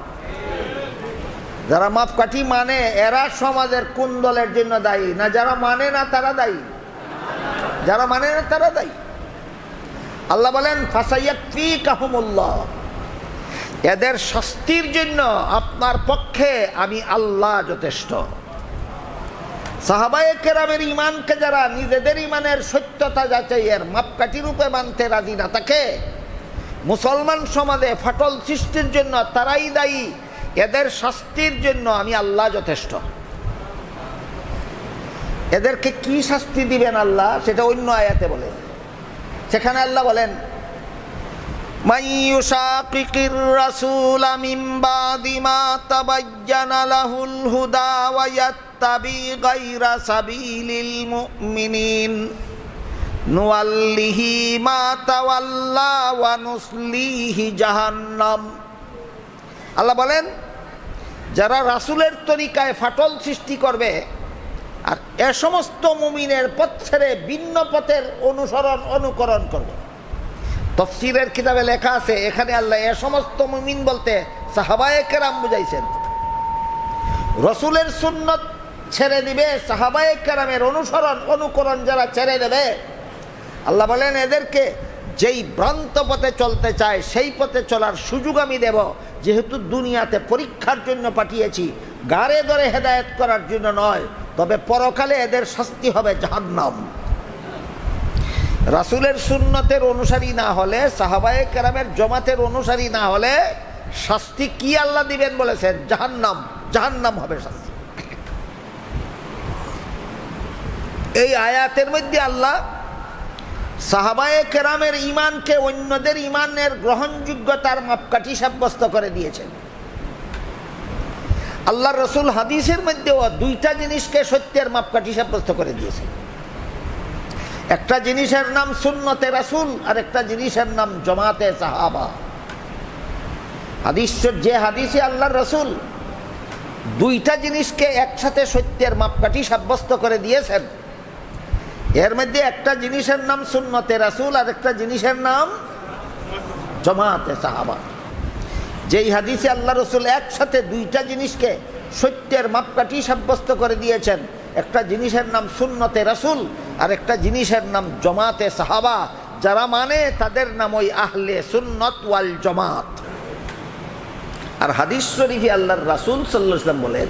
যারা মাপকাঠি মানে এরা সমাজের কোন দলের জন্য দায়ী? না যারা মানে না তারা দায়ী, যারা মানে না তারা দায়ী। আল্লাহ বলেন ফাসায়াকফিকাহুমুল্লাহ, এদের শাস্তির জন্য আপনার পক্ষে আমি আল্লাহ যথেষ্ট। সাহাবায়ে কেরামের ইমানকে যারা নিজেদের ইমানের সত্যতা যাচাইয়ের মাপকাঠি রূপে মানতে রাজি না থাকে, মুসলমান সমাজে ফাটল সৃষ্টির জন্য তারাই দায়ী, এদের শাস্তির জন্য আমি আল্লাহ যথেষ্ট। এদেরকে কি শাস্তি দিবেন আল্লাহ সেটা অন্য আয়াতে বলেন। সেখানে আল্লাহ বলেন মাইয়ুশাকিকির রাসূলা মিন বাদি মা তাবায়্যানা লাহুল হুদা ওয়া ইয়াত্তাবি গায়রা সাবিলিল মুমিনিন নুওয়াল্লিহি মা তাওয়াল্লা ওয়া নুসলিহি জাহান্নাম। আল্লাহ বলেন যারা রাসূলের তরিকায় ফাটল সৃষ্টি করবে আর এ সমস্ত মুমিনের পথ ছেড়ে ভিন্ন পথের অনুকরণ করবে। তাফসীরের কিতাবে লেখা আছে, এখানে আল্লাহ এ সমস্ত মুমিন বলতে সাহাবায়ে কেরাম বুঝাইছেন। রাসূলের সুন্নত ছেড়ে দিবে, সাহাবায়ে কেরামের অনুকরণ যারা ছেড়ে দেবে, আল্লাহ বলেন এদেরকে যেই ভ্রান্ত পথে চলতে চায় সেই পথে চলার সুযোগ আমি দেব, যেহেতু দুনিয়াতে পরীক্ষার জন্য পাঠিয়েছি, গাড়ে ধরে হেদায়েত করার জন্য নয়। তবে পরকালে এদের শাস্তি হবে জাহান্নাম। রাসূলের সুন্নতের অনুসারী না হলে, সাহাবায়ে কেরামের জমাতের অনুসারী না হলে শাস্তি কি আল্লাহ দিবেন বলেছেন? জাহান্নাম। জাহান্নাম হবে শাস্তি। এই আয়াতের মধ্যে আল্লাহ সাহাবায়ে কেরামের ইমানকে অন্যদের ইমানের গ্রহণযোগ্যতার মাপকাঠি সাব্যস্ত করে দিয়েছেন। আল্লাহ রসুল হাদিসের মধ্যেও দুইটা জিনিসকে সত্যের মাপকাঠি সাব্যস্ত করে দিয়েছেন। একটা জিনিসের নাম সুন্নতে রাসূল, আর একটা জিনিসের নাম জামাতে সাহাবা। যে হাদিসে আল্লাহ রসুল দুইটা জিনিসকে একসাথে সত্যের মাপকাঠি সাব্যস্ত করে দিয়েছেন, এর মধ্যে একটা জিনিসের নাম সুন্নতে রাসূল আর একটা জিনিসের নাম জামাতে সাহাবা। যেই হাদিসে আল্লাহ রসুল একসাথে দুইটা জিনিসকে সত্যের মাপকাঠি সাব্যস্ত করে দিয়েছেন, একটা জিনিসের নাম সুন্নতে রাসূল আর একটা জিনিসের নাম জামাতে সাহাবা। যারা মানে তাদের নাম ওই আহলে সুন্নত ওয়াল জামাত। আর হাদিস শরীফে আল্লাহর রাসূল সাল্লাল্লাহু আলাইহি ওয়াসাল্লাম বলেন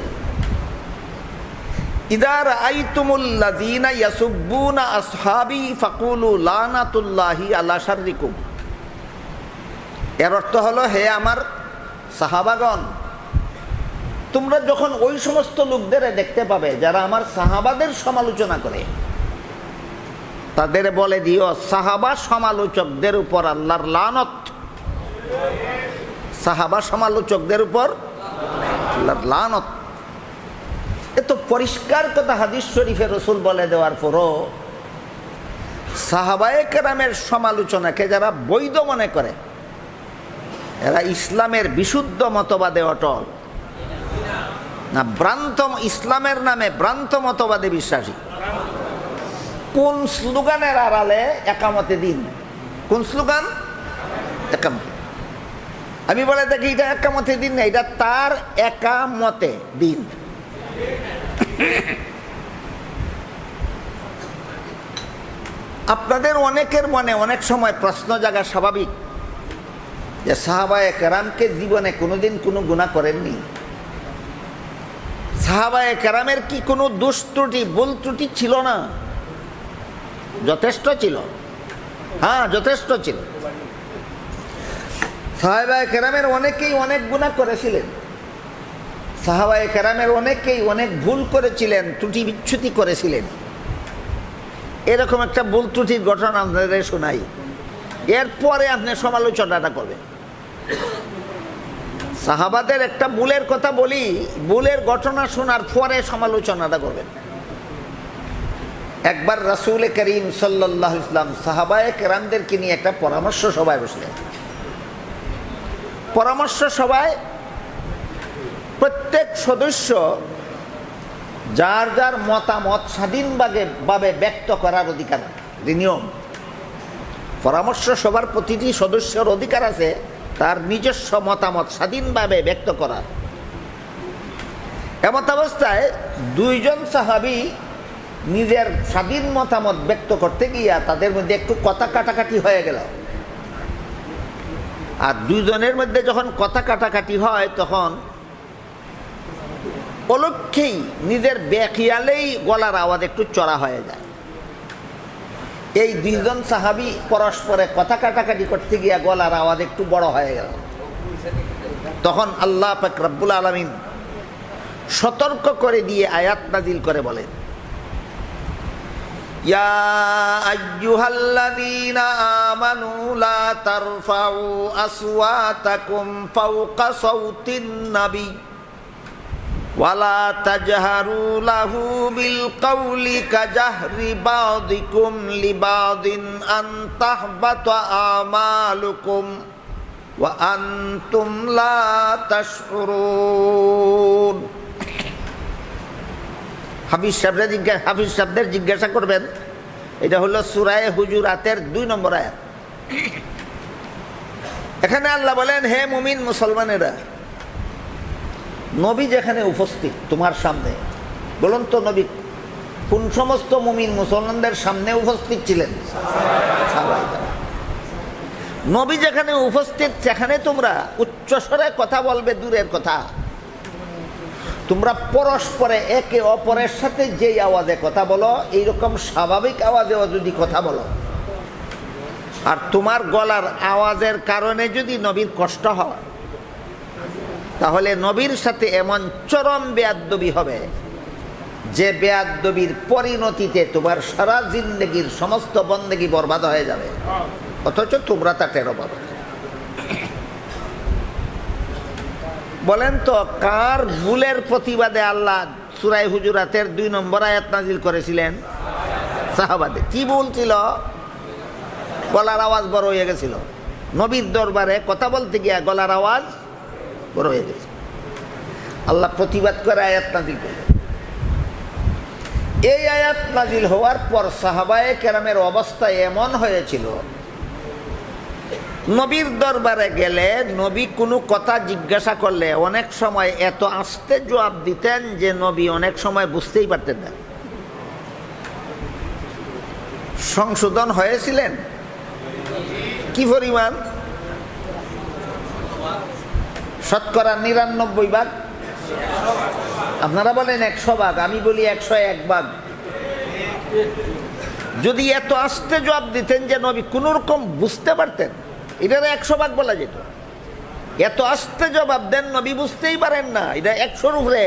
ইযা রাআইতুমুল্লাযীনা ইয়াসুব্বুনা আসহাবী ফাকুলু লানাতুল্লাহি আলা শাররিকুম। এর অর্থ হলো, হে আমার সাহাবাগণ, তোমরা যখন ওই সমস্ত লোকদের দেখতে পাবে যারা আমার সাহাবাদের সমালোচনা করে, তাদের বলে দিও সাহাবা সমালোচকদের উপর আল্লাহর লানত। সাহাবা সমালোচকদের উপর আল্লাহর লানত। এত পরিষ্কার কথা হাদিস শরীফে রসুল বলে দেওয়ার পরও সাহাবায়ে কেরামের সমালোচনাকে যারা বৈধ মনে করে, এরা ইসলামের বিশুদ্ধ মতবাদে অটল না ভ্রান্ত, ইসলামের নামে ভ্রান্ত মতবাদে বিশ্বাসী। কোন স্লোগানের আড়ালে? একামতে দিন। কোন স্লোগান? একামতে। আমি বলে দেখি এটা একামতে দিন না, এটা তার একামতে দিন। আপনাদের অনেকের মনে অনেক সময় প্রশ্ন জাগা স্বাভাবিক যে সাহাবায়ে কেরামকে জীবনে কোনোদিন কোনো গুনাহ করেননি? সাহাবায়ে কেরামের কি কোনো দোষ ত্রুটি, ভুল ত্রুটি ছিল না? যথেষ্ট ছিল। হ্যাঁ, যথেষ্ট ছিল। সাহাবায়ে কেরামের অনেকেই অনেক গুনাহ করেছিলেন, সাহাবায়ে কেরামের অনেকেই অনেক ভুল করেছিলেন, ত্রুটি বিচ্যুতি করেছিলেন। এরকম একটা ভুল ত্রুটির ঘটনা আপনাদের শোনাই, এরপরে আপনি সমালোচনাটা করবেন। সাহাবাদের একটা ভুলের কথা বলি, ভুলের ঘটনা শোনার পরে সমালোচনাটা করবেন। একবার রাসূল করিম সাল্লাল্লাহু আলাইহি ওয়াসাল্লাম সাহাবায়ে কেরামদেরকে নিয়ে একটা পরামর্শ সভায় বসলেন। পরামর্শ সভায় প্রত্যেক সদস্য যার যার মতামত স্বাধীনভাবে ব্যক্ত করার অধিকার রাখে। নিয়ম, পরামর্শ সভার প্রতিটি সদস্যের অধিকার আছে তার নিজস্ব মতামত স্বাধীনভাবে ব্যক্ত করার। এমত অবস্থায় দুইজন সাহাবী নিজের স্বাধীন মতামত ব্যক্ত করতে গিয়া তাদের মধ্যে একটু কথা কাটাকাটি হয়ে গেল। আর দুইজনের মধ্যে যখন কথা কাটাকাটি হয় তখন অলক্ষেই নিজের বেখিয়ালেই গলার আওয়াজ একটু চড়া হয়ে যায়। এই দুইজন সাহাবী পরস্পরে কথা কাটাকাটি করতে গিয়া গলার আওয়াজ একটু বড় হয়ে গেল। তখন আল্লাহ পাক রব্বুল আলামিন সতর্ক করে দিয়ে আয়াত নাজিল করে বলেন, ইয়া আইয়ুহাল্লাযীনা আমানু লা তারফাউ আসওয়াতাকুম ফাওকা সাওতিন নবী ওয়ালা তাজহারু লাহু বিল কওলি কাজাহরি বাযিকুম লিবাযিন আন তাহবাতা আমালুকুম ওয়া আনতুম লা তাশউরুন। হাফিজ সাহেবদের জিজ্ঞাসা করবেন, এটা হলো সূরা হুজুরাতের 2 নম্বর আয়াত। এখানে আল্লাহ বলেন, হে মুমিন মুসলমানেরা, নবী যেখানে উপস্থিত তোমার সামনে, বলুন তো নবী কোন সমস্ত মুমিন মুসলমানদের সামনে উপস্থিত ছিলেন? নবী যেখানে উপস্থিত সেখানে তোমরা উচ্চস্বরে কথা বলবে দূরের কথা, তোমরা পরস্পরে একে অপরের সাথে যেই আওয়াজে কথা বলো এইরকম স্বাভাবিক আওয়াজেও যদি কথা বলো, আর তোমার গলার আওয়াজের কারণে যদি নবীর কষ্ট হয় তাহলে নবীর সাথে এমন চরম বেয়াদবি হবে যে বেয়াদবির পরিণতিতে তোমার সারা জিন্দেগির সমস্ত বন্দেগি বরবাদ হয়ে যাবে, অথচ তোমরা তা টেরো পাবে। বলেন তো কার ভুলের প্রতিবাদে আল্লাহ সূরা হুজুরাতের 2 নম্বর আয়াত নাজিল করেছিলেন? সাহাবাদের। কি ভুল ছিল? গলার আওয়াজ বড় হয়ে গেছিল, নবীর দরবারে কথা বলতে গিয়া গলার আওয়াজ বড় হয়ে গেছে। আল্লাহ প্রতিবাদ করে আয়াত নাজিল করলেন। এই আয়াত নাজিল হওয়ার পর সাহাবায়ে কেরামের অবস্থা এমন হয়েছিল, নবীর দরবারে গেলে নবী কোনো কথা জিজ্ঞাসা করলে অনেক সময় এত আস্তে জবাব দিতেন যে নবী অনেক সময় বুঝতেই পারতেন না। সংশোধন হয়েছিলেন কি পরিমাণ? শতকরা 99 ভাগ। আপনারা বলেন 100 ভাগ, আমি বলি 101 ভাগ। যদি এত আস্তে জবাব দিতেন যে নবী কোন রকম বুঝতে পারতেন, এটা 100 ভাগ বলা যেত। এত আস্তে জবাব দেন নবী বুঝতেই পারেন না, এটা 100-র উপরে।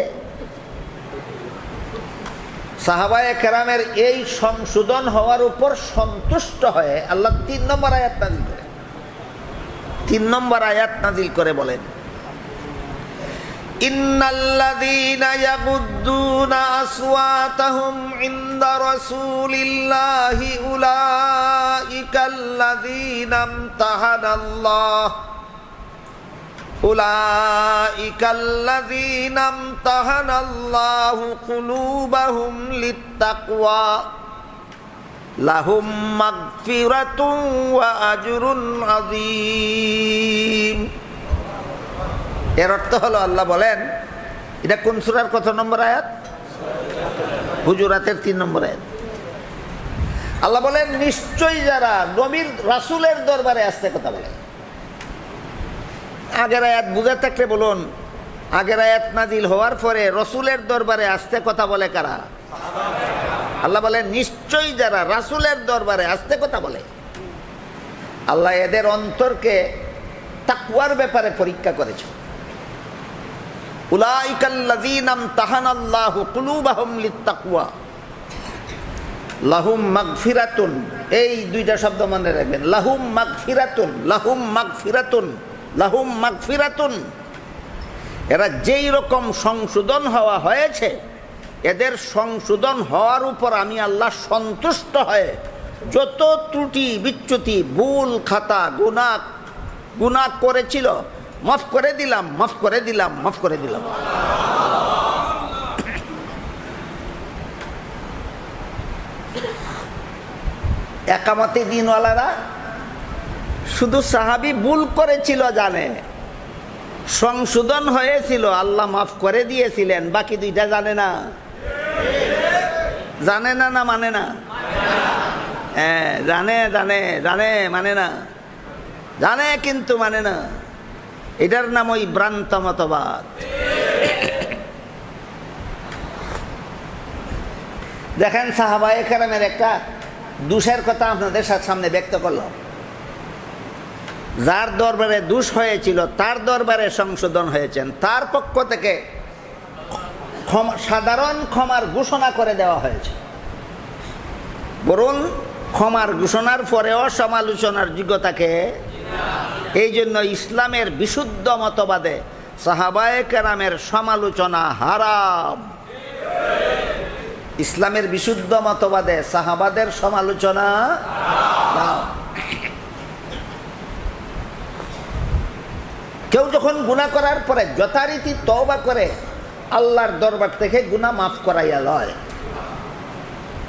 সাহাবায়ে কেরামের এই সংশোধন হওয়ার উপর সন্তুষ্ট হয়ে আল্লাহ 3 নম্বর আয়াত নাজিল করেন। 3 নম্বর আয়াত নাজিল করে বলেন, ইন্নাল্লাযীনা ইয়াগুদ্দুনা আসওয়াতাহুম ইনদা রাসূলিল্লাহি উলাইকাল্লাযীনা ইমতাহানাল্লাহু কুলুবাহুম লিত্তাকওয়া লাহুম মাগফিরাতুন ওয়া আজরুন আযীম। এর অর্থ হলো, আল্লাহ বলেন, এটা কোন সূরার কত নম্বর আয়াত? হুজুরাতের 3 নম্বর আয়াত। আল্লাহ বলেন, নিশ্চয়ই যারা নবীর রাসূলের দরবারে আসতে কথা বলে। আগের আয়াত বুঝে থাকলে বলুন, আগের আয়াত নাজিল হওয়ার পরে রাসূলের দরবারে আসতে কথা বলে কারা? আল্লাহ বলেন, নিশ্চয়ই যারা রাসূলের দরবারে আসতে কথা বলে। আল্লাহ এদের অন্তরকে তাকওয়ার ব্যাপারে পরীক্ষা করেছে। উলাইকাল্লাযীনা ইমতাহানাল্লাহু কুলুবাহুম লিত্তাকওয়া লাহুম মাগফিরাতুন। এই 2টা শব্দ মনে রাখবেন, লাহুম মাগফিরাতুন, লাহুম মাগফিরাতুন, লাহুম মাগফিরাতুন। এরা যেই রকম সংশোধন হওয়া হয়েছে এদের সংশোধন হওয়ার উপর আমি আল্লাহ সন্তুষ্ট হয়ে যত ত্রুটি বিচ্যুতি ভুল খাতা গুনাহ করেছিল মাফ করে দিলাম, মাফ করে দিলাম, মাফ করে দিলাম। একামতে দিনওয়ালারা শুধু সাহাবী ভুল করেছিল জানে, সংশোধন হয়েছিল, আল্লাহ মাফ করে দিয়েছিলেন, বাকি দুইটা জানে না। জানে না, না মানে না? হ্যাঁ, জানে জানে জানে, মানে না। জানে কিন্তু মানে না। এটার নাম ওই ভ্রান্ত মতবাদ। দেখেন সাহাবায়ে কেরামের একটা দোষের কথা আপনাদের সামনে ব্যক্ত করলাম। যার দরবারে দোষ হয়েছিল তার দরবারে সংশোধন হয়েছেন, তার পক্ষ থেকে সাধারণ ক্ষমার ঘোষণা করে দেওয়া হয়েছে। বরং ক্ষমার ঘোষণার পরেও সমালোচনার যোগ্যতাকে, এই জন্য ইসলামের বিশুদ্ধ মতবাদে সাহাবায়ে কেরামের সমালোচনা হারাম। ইসলামের বিশুদ্ধ মতবাদে সাহাবাদের সমালোচনা হারাম। কেউ যখন গুনাহ করার পরে যথারীতি তওবা করে আল্লাহর দরবার থেকে গুনাহ মাফ করাইয়া লয়।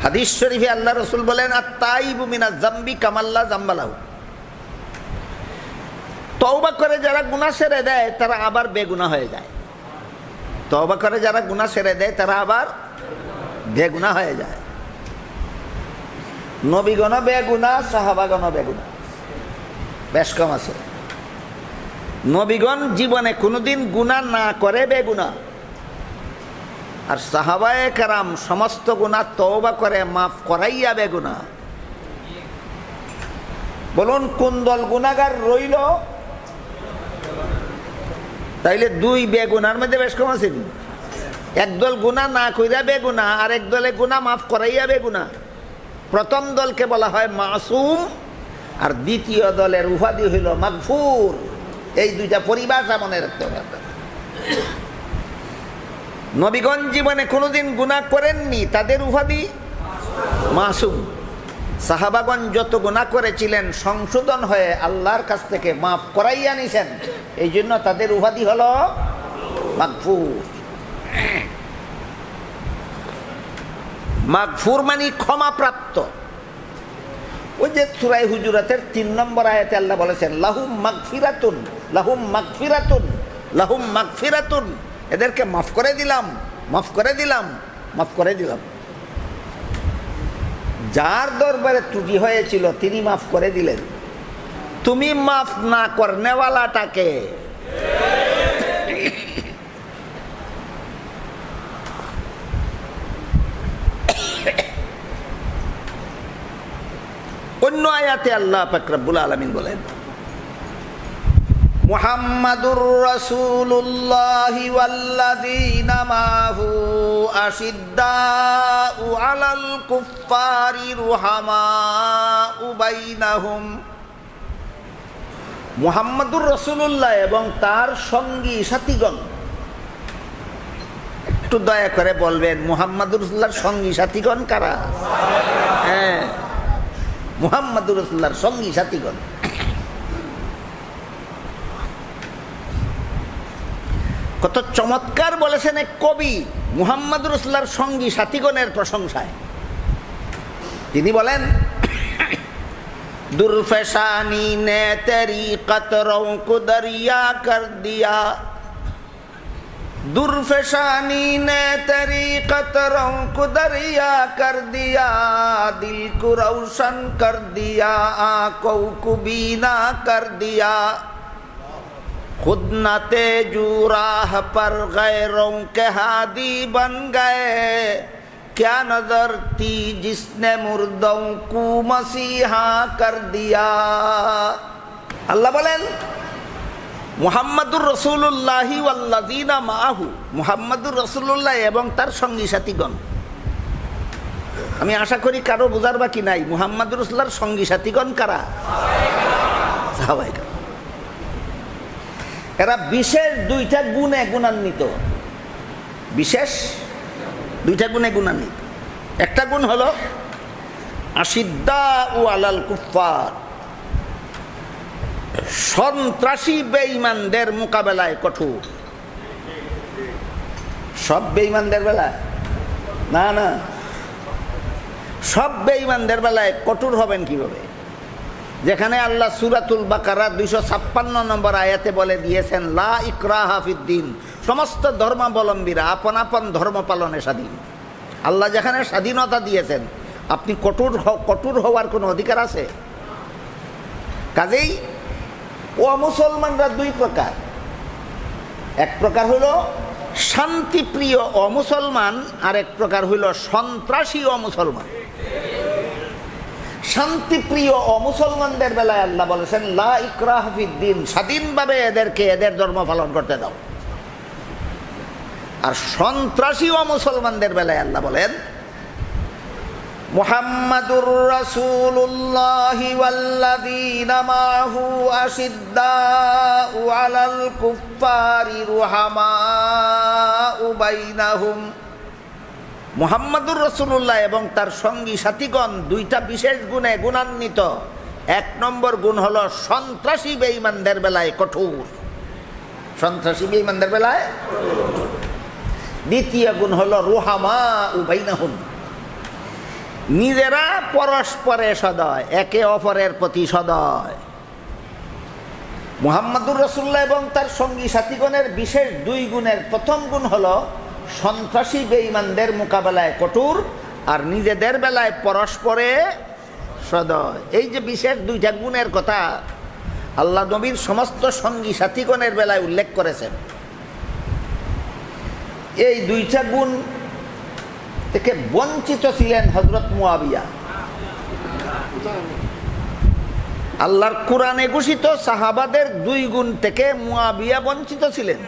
হাদিস শরীফে আল্লাহ রাসূল বলেন, আত-তাইবু মিনাজ যামবি কামাল্লা যামবালাহু। তওবা করে যারা গুনাহ ছেড়ে দেয় তারা আবার বেগুনাহ হয়ে যায়। তওবা করে যারা গুনাহ ছেড়ে দেয় তারা আবার বেগুনাহ হয়ে যায়। নবীগণ বেগুনাহ, সাহাবাগণ বেগুনাহ, বেশ কম আছে। নবীগণ জীবনে কোনোদিন গুনাহ না করে বেগুনাহ, আর সাহাবায়ে কেরাম সমস্ত গুনাহ তওবা করে মাফ করাইয়া বেগুনাহ। বলুন কোন দল গুনাহগার রইল? তাইলে দুই বেগুনার মধ্যে বেশ কম আছে। একদল গুনাহ না কইরা বেগুনাহ, আর এক দলে গুনাহ মাফ করাইয়া বেগুনাহ। প্রথম দলকে বলা হয় মাসুম, আর দ্বিতীয় দলের উপাধি হইল মাগফুর। এই দুইটা পরিভাষা মনে রাখতে হবে। নবীগণ জীবনে কোনোদিন গুনাহ করেননি, তাদের উপাধি মাসুম। সাহাবাগণ যত গুনাহ করেছিলেন সংশোধন হয়ে আল্লাহর কাছ থেকে মাফ করাইয়া নিছেন, এই জন্য তাদের উপাধি হলো মাগফুর। মাগফুর মানে ক্ষমাপ্রাপ্ত। ওই যে সূরা হুজুরাতের 3 নম্বর আয়াতে আল্লাহ বলেছেন, লাহুম মাগফিরাতুন, লাহুম মাগফিরাতুন, লাহুম মাগফিরাতুন। এদেরকে মাফ করে দিলাম, মাফ করে দিলাম, মাফ করে দিলাম। যার দরবারে ত্রুটি হয়েছিল তিনি মাফ করে দিলেন। তুমি মাফ না করনেওয়ালাটাকে অন্য আয়াতে আল্লাহ পাক রব্বুল আলামিন বলেন, মুহাম্মাদুর রাসূলুল্লাহি ওয়াল্লাযীনা মাহু আশিদ্দাউ আলাল কুফফারি রুহামাউ বাইনাহুম। মুহাম্মাদুর রাসূলুল্লাহ এবং তার সঙ্গী সাথীগণ। একটু দয়া করে বলবেন মুহাম্মাদুর রাসূলুল্লাহর সঙ্গী সাথীগণ কারা? হ্যাঁ, মুহাম্মাদুর রাসূলুল্লাহর সঙ্গী সাথীগণ। কত চমৎকার বলেছেন এক কবি মুহাম্মাদুর রাসূলুল্লাহর সঙ্গী সাথীগণের প্রশংসায়। তিনি বলেন, দুরফেশানি নে তেরি কতরোं को दरिया कर दिया, दुरफेशानी ने तेरी कतरों को दरिया कर दिया, दिल को रोशन कर दिया, आंखों को बीना कर दिया, खुद न तेजू राह पर गैरों के हादी बन गए, क्या नजर थी जिसने मुर्दों को मसीहा कर दिया। अल्लाह बोलेन, মুহাম্মাদুর রাসূলুল্লাহি ওয়াল্লাযীনা মাআহু, মুহাম্মাদুর রাসূলুল্লাহ এবং তার সঙ্গী সাথীগণ। আমি আশা করি কারো বোঝার বাকি নাই। মুহাম্মাদুর রাসূলুল্লাহর সঙ্গী সাথীগণ কারা? সাহাবায়ে। এরা বিশেষ দুইটা গুণে গুণান্বিত। বিশেষ দুইটা গুণে গুণান্বিত। একটা গুণ হলো আশিদ্দাউ আলাল কুফফার, সন্ত্রাসী বেঈমানদের মোকাবেলায় কঠোর। সব বেঈমানদের বেলায় না, না, সব বেঈমানদের বেলায় কঠোর হবেন কিভাবে? যেখানে আল্লাহ সূরাতুল বাকারা 256 নম্বর আয়াতে বলে দিয়েছেন লা ইকরাহা ফিদ্দিন, সমস্ত ধর্মাবলম্বীরা আপন আপন ধর্ম পালনে স্বাধীন। আল্লাহ যেখানে স্বাধীনতা দিয়েছেন, আপনি কঠোর হওয়ার কোনো অধিকার আছে? কাজেই অমুসলমানরা দুই প্রকার। এক প্রকার হইল শান্তিপ্রিয় অমুসলমান, আর এক প্রকার হইল সন্ত্রাসী অমুসলমান। শান্তিপ্রিয় অমুসলমানদের বেলায় আল্লাহ বলেছেন লা ইকরাহা ফিদ্দিন, স্বাধীনভাবে এদেরকে এদের ধর্ম পালন করতে দাও। আর সন্ত্রাসী অমুসলমানদের বেলায় আল্লাহ বলেন মুহাম্মাদুর রাসূলুল্লাহি ওয়াল্লাযীনা মাআহু আশিদ্দাউ আলাল কুফফারি রুহামাউ বাইনাহুম। মুহাম্মাদুর রাসূলুল্লাহ এবং তার সঙ্গী সাথীগণ দুইটা বিশেষ গুণে গুণান্বিত। এক নম্বর গুণ হলো সন্ত্রাসী বেঈমানদের বেলায় কঠোর, সন্ত্রাসী বেঈমানদের বেলায়। দ্বিতীয় গুণ হলো রুহামাউ বাইনাহুম, নিজেরা পরস্পরে সদয়, একে অপরের প্রতি সদয়। মুহাম্মাদুর রাসূলুল্লাহ এবং তার সঙ্গী সাথীগণের বিশেষ দুই গুণের প্রথম গুণ হলো সন্ত্রাসী বেঈমানদের মোকাবেলায় কঠোর, আর নিজেদের বেলায় পরস্পরে সদয়। এই যে বিশেষ দুইটা গুণের কথা আল্লাহ নবীর সমস্ত সঙ্গী সাথীগণের বেলায় উল্লেখ করেছেন। এই দুইটা গুণ থেকে বঞ্চিত ছিলেন হযরত মুয়াবিয়া। আল্লাহর কোরআনে ঘোষিত সাহাবাদের দুই গুণ থেকে মুয়াবিয়া বঞ্চিত ছিলেন।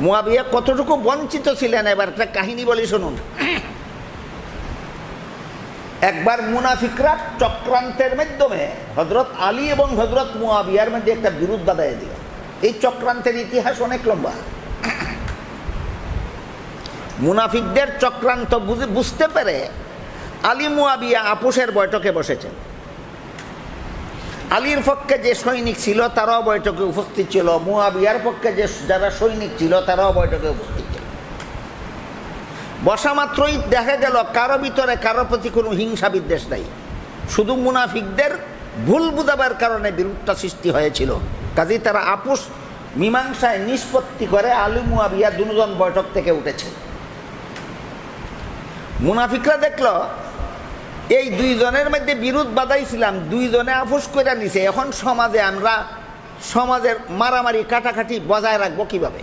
মুয়াবিয়া কতটুকু বঞ্চিত ছিলেন এবার একটা কাহিনী বলি শুনুন। একবার মুনাফিকরা চক্রান্তের মাধ্যমে হযরত আলী এবং হযরত মুয়াবিয়ার মধ্যে একটা বিরোধ বাঁধাইয়া দিল। এই চক্রান্তের ইতিহাস অনেক লম্বা। মুনাফিকদের চক্রান্ত বুঝতে পেরে আলী মুয়াবিয়া আপোষের বৈঠকে বসেছেন। আলীর পক্ষে যে সৈনিক ছিল তারাও বৈঠকে উপস্থিত ছিল, মুয়াবিয়ার পক্ষে যারা সৈনিক ছিল তারাও বৈঠকে উপস্থিত ছিল। বসা মাত্রই দেখা গেল কারো ভিতরে কারো প্রতি কোনো হিংসা বিদ্বেষ নাই, শুধু মুনাফিকদের ভুল বুঝাবার কারণে বিরোধটা সৃষ্টি হয়েছিল। কাজেই তারা আপোষ মীমাংসায় নিষ্পত্তি করে আলী মুয়াবিয়া দুজন বৈঠক থেকে উঠেছে। মুনাফিকরা দেখল এই দুইজনের মধ্যে বিরোধ বাঁধাইছিলাম, দুইজনে আপোষ করে নিছে, এখন আমরা সমাজের মারামারি কাটাকাটি বজায় রাখবো কিভাবে?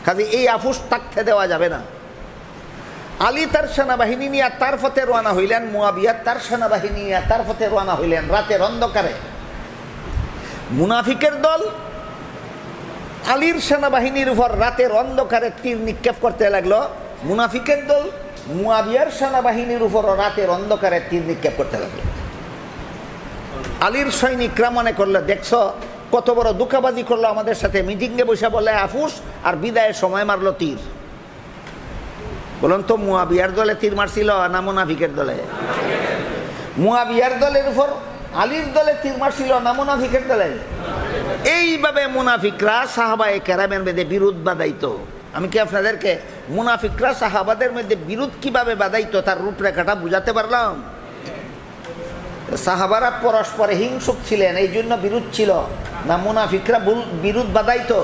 কাজে এই আপোষ থাকতে দেওয়া যাবে না। আলী তার সেনাবাহিনী নিয়ে তার পথে রওনা হইলেন, মুয়াবিয়া তার সেনাবাহিনী নিয়ে তার পথে রওনা হইলেন। রাতের অন্ধকারে মুনাফিকের দল আলীর সেনাবাহিনীর উপর রাতের অন্ধকারে তীর নিক্ষেপ করতে লাগলো, মুনাফিকের দল মুয়াবিয়ার সেনাবাহিনীর উপরও রাতের অন্ধকারে তীর নিক্ষেপ করতে লাগলো। আলীর সৈনিকরা মনে করলো দেখছো কত বড় দুঃখাবাজি করলো আমাদের সাথে, মিটিংয়ে বসে বলে আফুস আর বিদায়ের সময় মারলো তীর। বলুন তো মুয়াবিয়ার দলে তীর মারছিল না মুনাফিকের দলে? মুয়াবিয়ার দলের উপর আলীর দলে তীর মারছিল না মুনাফিকের দলে? এইভাবে মুনাফিকরা সাহাবায়ে কেরামের মধ্যে বিরোধ বাঁধাইতো। আমি কি আপনাদেরকে মুনাফিকরা সাহাবাদের মধ্যে বিরোধ কিভাবে বাঁধাইতো তার রূপরেখাটা বুঝাতে পারলাম? সাহাবারা পরস্পরে হিংসুক ছিলেন, এই জন্য বিরোধ ছিল না মুনাফিকরা বিরোধ বাঁধাইতো?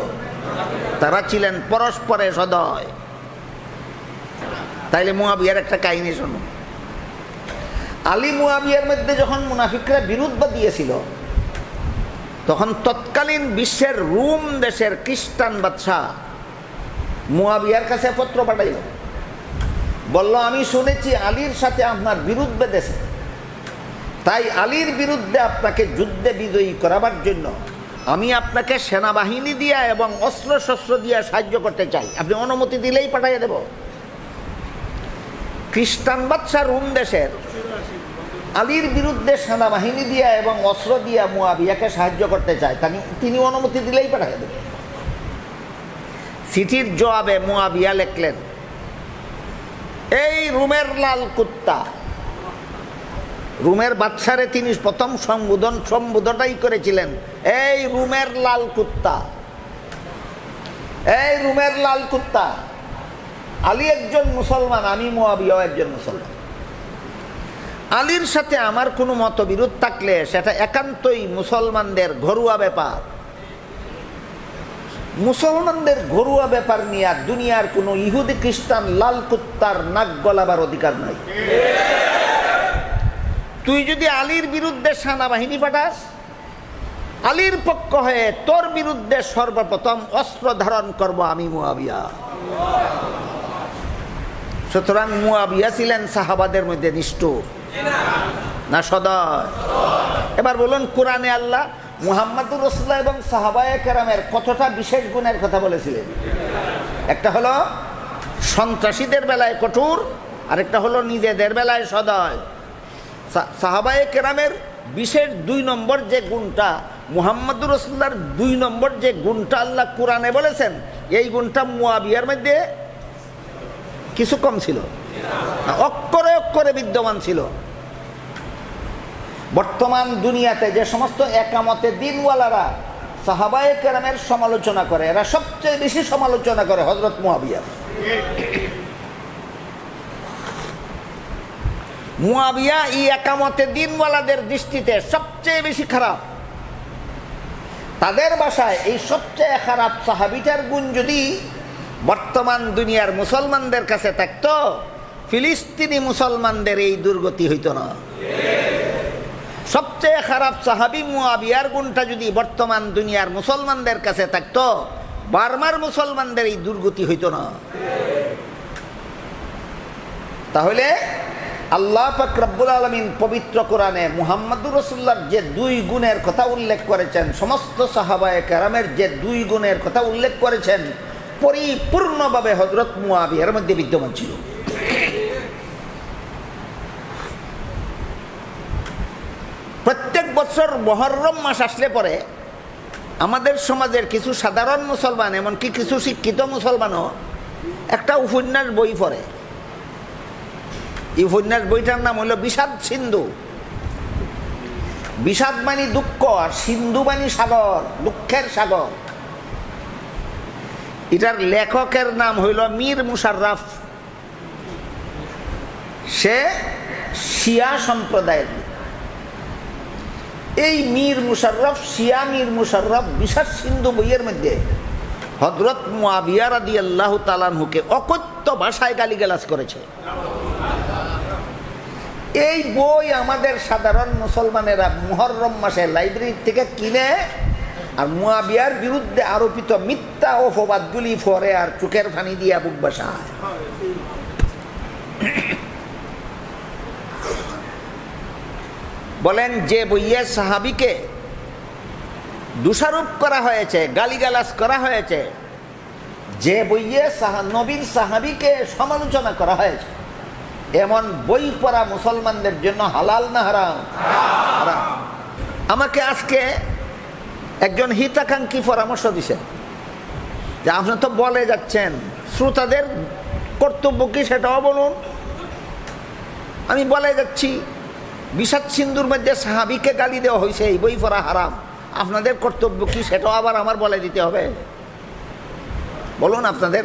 তারা ছিলেন পরস্পরে সদয়। তাইলে মুয়াবিয়ার একটা কাহিনী শুনুন। আলী মুয়াবিয়ার মধ্যে যখন মুনাফিকরা বিরোধ বাঁধিয়েছিল, তখন তৎকালীন বিশ্বের রোম দেশের খ্রিস্টান বাদশাহ মুয়াবিয়ার কাছে পত্র পাঠাইল, বলল আমি শুনেছি আলীর সাথে আপনার বিরোধ বেঁধেছে, তাই আলীর বিরুদ্ধে আপনাকে যুদ্ধে বিজয়ী করাবার জন্য আমি আপনাকে সেনাবাহিনী দিয়া এবং অস্ত্র শস্ত্র দিয়া সাহায্য করতে চাই, আপনি অনুমতি দিলেই পাঠাইয়া দেব। খ্রিস্টান বাদশাহ রোম দেশের আলীর বিরুদ্ধে সেনাবাহিনী দিয়া এবং অস্ত্র দিয়া মুয়াবিয়াকে সাহায্য করতে চায়, তিনি অনুমতি দিলেই পাঠাইয়া দেবেন। চিঠির জবাবে মুয়াবিয়া লিখলেন এই রুমের লাল কুত্তা, রুমের বাদশারে তিনি প্রথম সম্বোধনটাই করেছিলেন, এই রুমের লাল কুত্তা, এই রুমের লাল কুত্তা। আলী একজন মুসলমান, আমি মুয়াবিয়াও একজন মুসলমান। আলীর সাথে আমার কোনো মতবিরোধ থাকলে সেটা একান্তই মুসলমানদের ঘরোয়া ব্যাপার। মুসলমানদের ঘরোয়া ব্যাপার নিয়ে আর দুনিয়ার কোনো ইহুদি খ্রিস্টান লাল কুত্তার নাক গলাবার অধিকার নাই। তুই যদি আলীর বিরুদ্ধে সেনাবাহিনী পাঠাস, আলীর পক্ষ হয়ে তোর বিরুদ্ধে সর্বপ্রথম অস্ত্র ধারণ করব আমি মুয়াবিয়া। সুতরাং মুয়াবিয়া ছিলেন সাহাবাদের মধ্যে নিষ্ঠুর না সদয়? এবার বলুন, কোরআনে আল্লাহ মুহাম্মদুর রাসূলুল্লাহ এবং সাহাবায়ে কেরামের কতটা বিশেষ গুণের কথা বলেছিলেন? একটা হলো সন্ত্রাসীদের বেলায় কঠোর, আরেকটা হলো নিজেদের বেলায় সদয়। সাহাবায়ে কেরামের বিশেষ 2 নম্বর যে গুণটা, মুহাম্মদুর রাসূলুল্লাহর 2 নম্বর যে গুণটা আল্লাহ কোরআনে বলেছেন, এই গুণটা মুয়াবিয়ার মধ্যে কিছু কম ছিল, অক্ষরে অক্ষরে বিদ্যমান ছিল। বর্তমান দুনিয়াতে যে সমস্ত একামতে দিনওয়ালারা সাহাবায়ে কেরামের সমালোচনা করে, এরা সবচেয়ে বেশি সমালোচনা করে হযরত মুয়াবিয়া। মুয়াবিয়া এই একামতে দিনওয়ালাদের দৃষ্টিতে সবচেয়ে বেশি খারাপ। তাদের ভাষায় এই সবচেয়ে খারাপ সাহাবীটার গুণ যদি বর্তমান দুনিয়ার মুসলমানদের কাছে থাকতো, ফিলিস্তিনি মুসলমানদের এই দুর্গতি হইত না। সবচেয়ে খারাপ সাহাবী মুয়াবিয়ার গুণটা যদি বর্তমান দুনিয়ার মুসলমানদের কাছে থাকতো, বার্মার মুসলমানদের এই দুর্গতি হইত না। তাহলে আল্লাহ পাক রব্বুল আলামিন পবিত্র কোরআনে মুহাম্মদুর রাসূলুল্লাহর যে 2 গুণের কথা উল্লেখ করেছেন, সমস্ত সাহাবায়ে কেরামের যে 2 গুণের কথা উল্লেখ করেছেন, পরিপূর্ণভাবে হযরত মুয়াবিয়ার মধ্যে বিদ্যমান ছিল। প্রত্যেক বছর মুহররম মাস আসলে পরে আমাদের সমাজের কিছু সাধারণ মুসলমান, এমনকি কিছু শিক্ষিত মুসলমানও একটা উপন্যাস বই পড়ে। এই উপন্যাস বইটার নাম হলো বিষাদ সিন্ধু। বিষাদ মানে দুঃখ, আর সিন্ধু মানে সাগর, দুঃখের সাগর। এটার লেখকের নাম হইল মীর মুশাররফ। সে শিয়া সম্প্রদায়ের। এই মীর মুশাররফ, শিয়া মীর মুশাররফ বিষাদ সিন্ধু বইয়ের মধ্যে হযরত মুয়াবিয়া রাদিয়াল্লাহু তাআলা আনহুকে অকথ্য ভাষায় গালিগালাজ করেছে। এই বই আমাদের সাধারণ মুসলমানেরা মুহররম মাসে লাইব্রেরি থেকে কিনে আর মুয়াবিয়ার বিরুদ্ধে আরোপিত মিথ্যা অপবাদগুলি পড়ে আর চোখের পানি দিয়া বুক বাসায়। বলেন, যে বইয়ে সাহাবীকে দোষারোপ করা হয়েছে, গালিগালাজ করা হয়েছে, যে বইয়ে নবীর সাহাবীকে সমালোচনা করা হয়েছে, এমন বই পড়া মুসলমানদের জন্য হালাল না হারাম? হারাম। আমাকে আজকে একজন হিতাকাঙ্ক্ষী পরামর্শ দিছেন যে আপনি তো বলে যাচ্ছেন, শ্রোতাদের কর্তব্য কি সেটাও বলুন। আমি বলে যাচ্ছি, বিষাদ সিন্ধুর মধ্যে সাহাবীকে গালি দেওয়া হয়েছে, এই বই পড়া হারাম। আপনাদের কর্তব্য কি সেটাও আবার আমার বলে দিতে হবে? বলুন, আপনাদের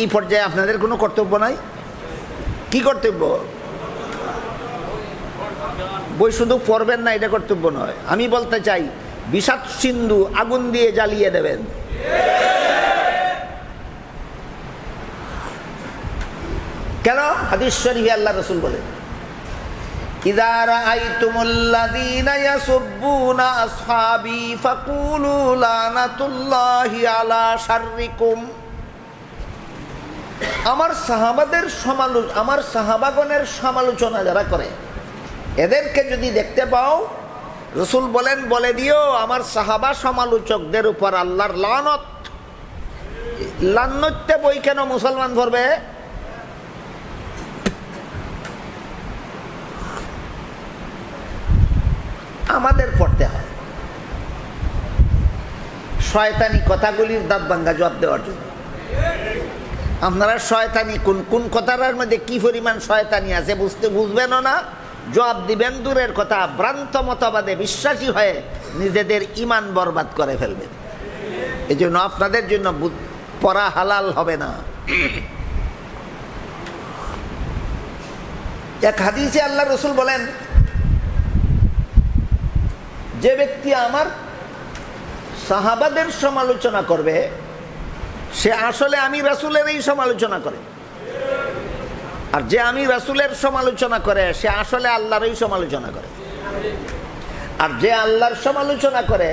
এই পর্যায়ে আপনাদের কোনো কর্তব্য নাই? কি কর্তব্য? বই শুধু পড়বেন না, এটা কর্তব্য নয়। আমি বলতে চাই, বিষাদ সিন্ধু আগুন দিয়ে জ্বালিয়ে দেবেন। কেন? হাদিস শরীফে আল্লাহ রাসূল বলেন, ইযা রাআইতুমুল্লাযীনা ইয়াসুব্বুনা আসহাবী ফাকুলু লানাতুল্লাহি আলা শাররিকুম। আমার সাহাবাগণের সমালোচনা যারা করে, এদেরকে যদি দেখতে পাও, রাসূল বলেন বলে দিও আমার সাহাবা সমালোচকদের উপর আল্লাহর লানত। লান্নতে বই কেন মুসলমান পড়বে? আমাদের পড়তে হয় শয়তানি কথাগুলির দাঁত ভাঙ্গা জবাব দেওয়ার জন্য। আপনারা শয়তানি কোন কোন কথার মধ্যে কি পরিমাণ শয়তানি আছে বুঝবেনও না, জবাব দিবেন দূরের কথা, ভ্রান্ত মতবাদে বিশ্বাসী হয়ে নিজেদের ঈমান বরবাদ করে ফেলবেন। এই জন্য আপনাদের জন্য পড়া হালাল হবে না। এক হাদিসে আল্লাহ রসুল বলেন, যে ব্যক্তি আমার সাহাবাদের সমালোচনা করবে সে আসলে আমি রাসূলেরই সমালোচনা করে, আর যে আমি রাসূলের সমালোচনা করে সে আসলে আল্লাহরই সমালোচনা করে। আর যে আল্লাহর সমালোচনা করে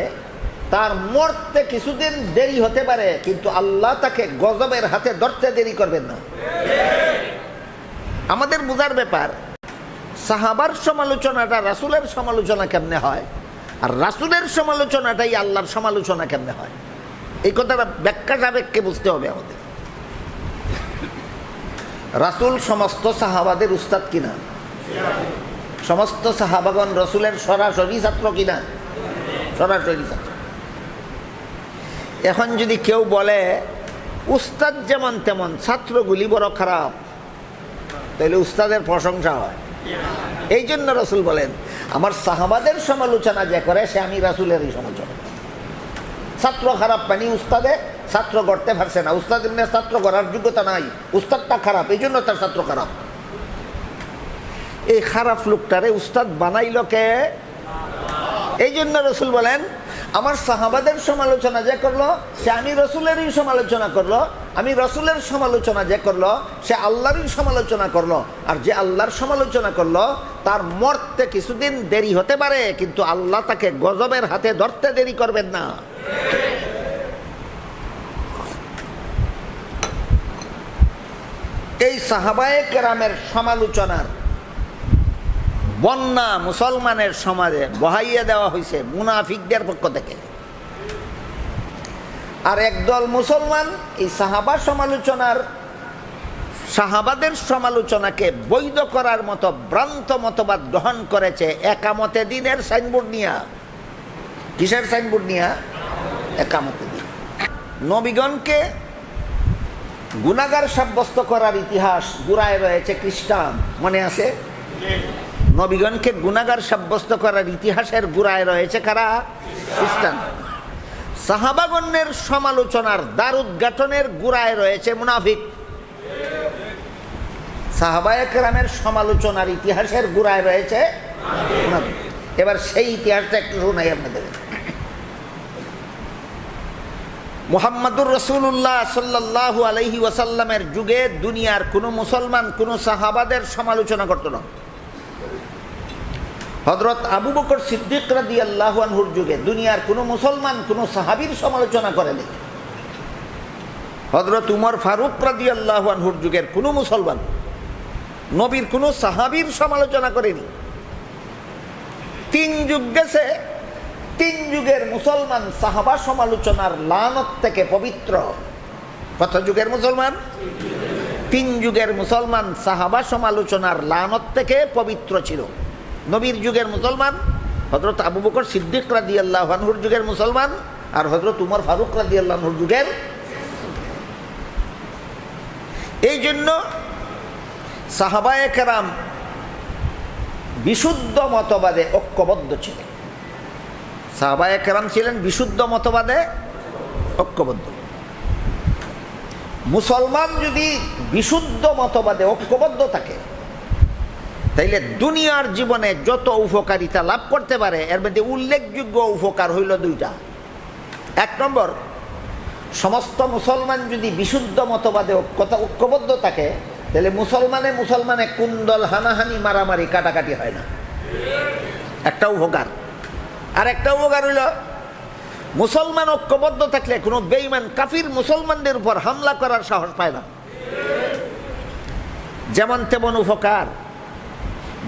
তার মরতে কিছুদিন দেরি হতে পারে, কিন্তু আল্লাহ তাকে গজবের হাতে ধরতে দেরি করবেন না। আমাদের বোঝার ব্যাপার, সাহাবার সমালোচনাটা রাসূলের সমালোচনা কেমনে হয়, আর রাসূলের সমালোচনাটাই আল্লাহর সমালোচনা কেমনে হয়, এই কথাটা ব্যাখ্যা সাপেক্ষে বুঝতে হবে আমাদের। রাসূল সমস্ত সাহাবাদের উস্তাদ কিনা? সমস্ত সাহাবাগণ রাসূলের সরাসরি ছাত্র কিনা? সরাসরি ছাত্র। এখন যদি কেউ বলে উস্তাদ যেমন তেমন ছাত্রগুলি বড় খারাপ, তাহলে উস্তাদের প্রশংসা হয়। এই জন্য রাসূল বলেন, আমার সাহাবাদের সমালোচনা যে করে সে আমি রাসূলেরই সমালোচনা। ছাত্র খারাপ মানে উস্তাদে ছাত্র করতে পারছে না, উস্তাদের ছাত্র করার যোগ্যতা নাই, উস্তাদটা খারাপ, এই জন্য তার ছাত্র খারাপ। এই খারাপ লোকটারে উস্তাদ বানাইল কে? এই জন্য রাসূল বলেন, আমার সাহাবাদের সমালোচনা যে করলো সে আমি রাসূলেরই সমালোচনা করলো, আমি রাসূলের সমালোচনা যে করলো সে আল্লাহরই সমালোচনা করলো, আর যে আল্লাহর সমালোচনা করলো তার মরতে কিছুদিন দেরি হতে পারে, কিন্তু আল্লাহ তাকে গজবের হাতে ধরতে দেরি করবেন না। এই সাহাবায়ে কেরামের সমালোচনার বন্যা মুসলমানের সমাজে বহাইয়া দেওয়া হয়েছে মুনাফিকদের পক্ষ থেকে। আর একদল মুসলমান এই সাহাবাদের সমালোচনাকে বৈধ করার মতো ভ্রান্ত মতবাদ গ্রহণ করেছে একামতে দিনের সাইনবোর্ড নিয়া। কিসের সাইনবোর্ড নিয়া? একামতে দিন। নবীগণকে গুনাহগার সাব্যস্ত করার ইতিহাস গুড়ায় রয়েছে খ্রিস্টান, মনে আছে? নবীগণকে গুনাহগার সাব্যস্ত করার ইতিহাসের গুড়ায় রয়েছে কারা? খ্রিস্টান। সাহাবাগণের সমালোচনার দ্বার উদ্ঘাটনের গুড়ায় রয়েছে মুনাফিক। সাহাবায়ে কেরামের সমালোচনার ইতিহাসের গুড়ায় রয়েছে মুনাফিক। এবার সেই ইতিহাসটা একটু শোনাই আপনাদের। মুহাম্মাদুর রাসূলুল্লাহ সাল্লাল্লাহু আলাইহি ওয়াসাল্লামের যুগে দুনিয়ার কোনো মুসলমান কোনো সাহাবাদের সমালোচনা করত না। হযরত আবু বকর সিদ্দিক রাদিয়াল্লাহু আনহুর যুগে দুনিয়ার কোনো মুসলমান কোনো সাহাবীর সমালোচনা করেনি। হযরত উমর ফারুক রাদিয়াল্লাহু আনহুর যুগের কোনো মুসলমান নবীর কোনো সাহাবীর সমালোচনা করেনি। 3 যুগ গেছে, 3 যুগের মুসলমান সাহাবা সমালোচনার লানত থেকে পবিত্র। কত যুগের মুসলমান? 3 যুগের মুসলমান সাহাবা সমালোচনার লানত থেকে পবিত্র ছিল। নবীর যুগের মুসলমান হযরত আবু বকর সিদ্দিক রাদিয়াল্লাহু আনহুর যুগের মুসলমান, আর হযরত উমর ফারুক রাদিয়াল্লাহু আনহুর যুগের। এই জন্য সাহাবায়ে কেরাম বিশুদ্ধ মতবাদে ঐক্যবদ্ধ ছিলেন। সাহাবায়ে কেরাম ছিলেন বিশুদ্ধ মতবাদে ঐক্যবদ্ধ। মুসলমান যদি বিশুদ্ধ মতবাদে ঐক্যবদ্ধ থাকে তাইলে দুনিয়ার জীবনে যত উপকারিতা লাভ করতে পারে এর মধ্যে উল্লেখযোগ্য উপকার হইল 2টা। 1 নম্বর, সমস্ত মুসলমান যদি বিশুদ্ধ মতবাদে ঐক্যবদ্ধ থাকে তাহলে মুসলমানে কুন্দল হানাহানি মারামারি কাটাকাটি হয় না, একটা উপকার। আর একটা উপকার হইল মুসলমান ঐক্যবদ্ধ থাকলে কোনো বেঈমান কাফির মুসলমানদের উপর হামলা করার সাহস পায় না। যেমন তেমন উপকার।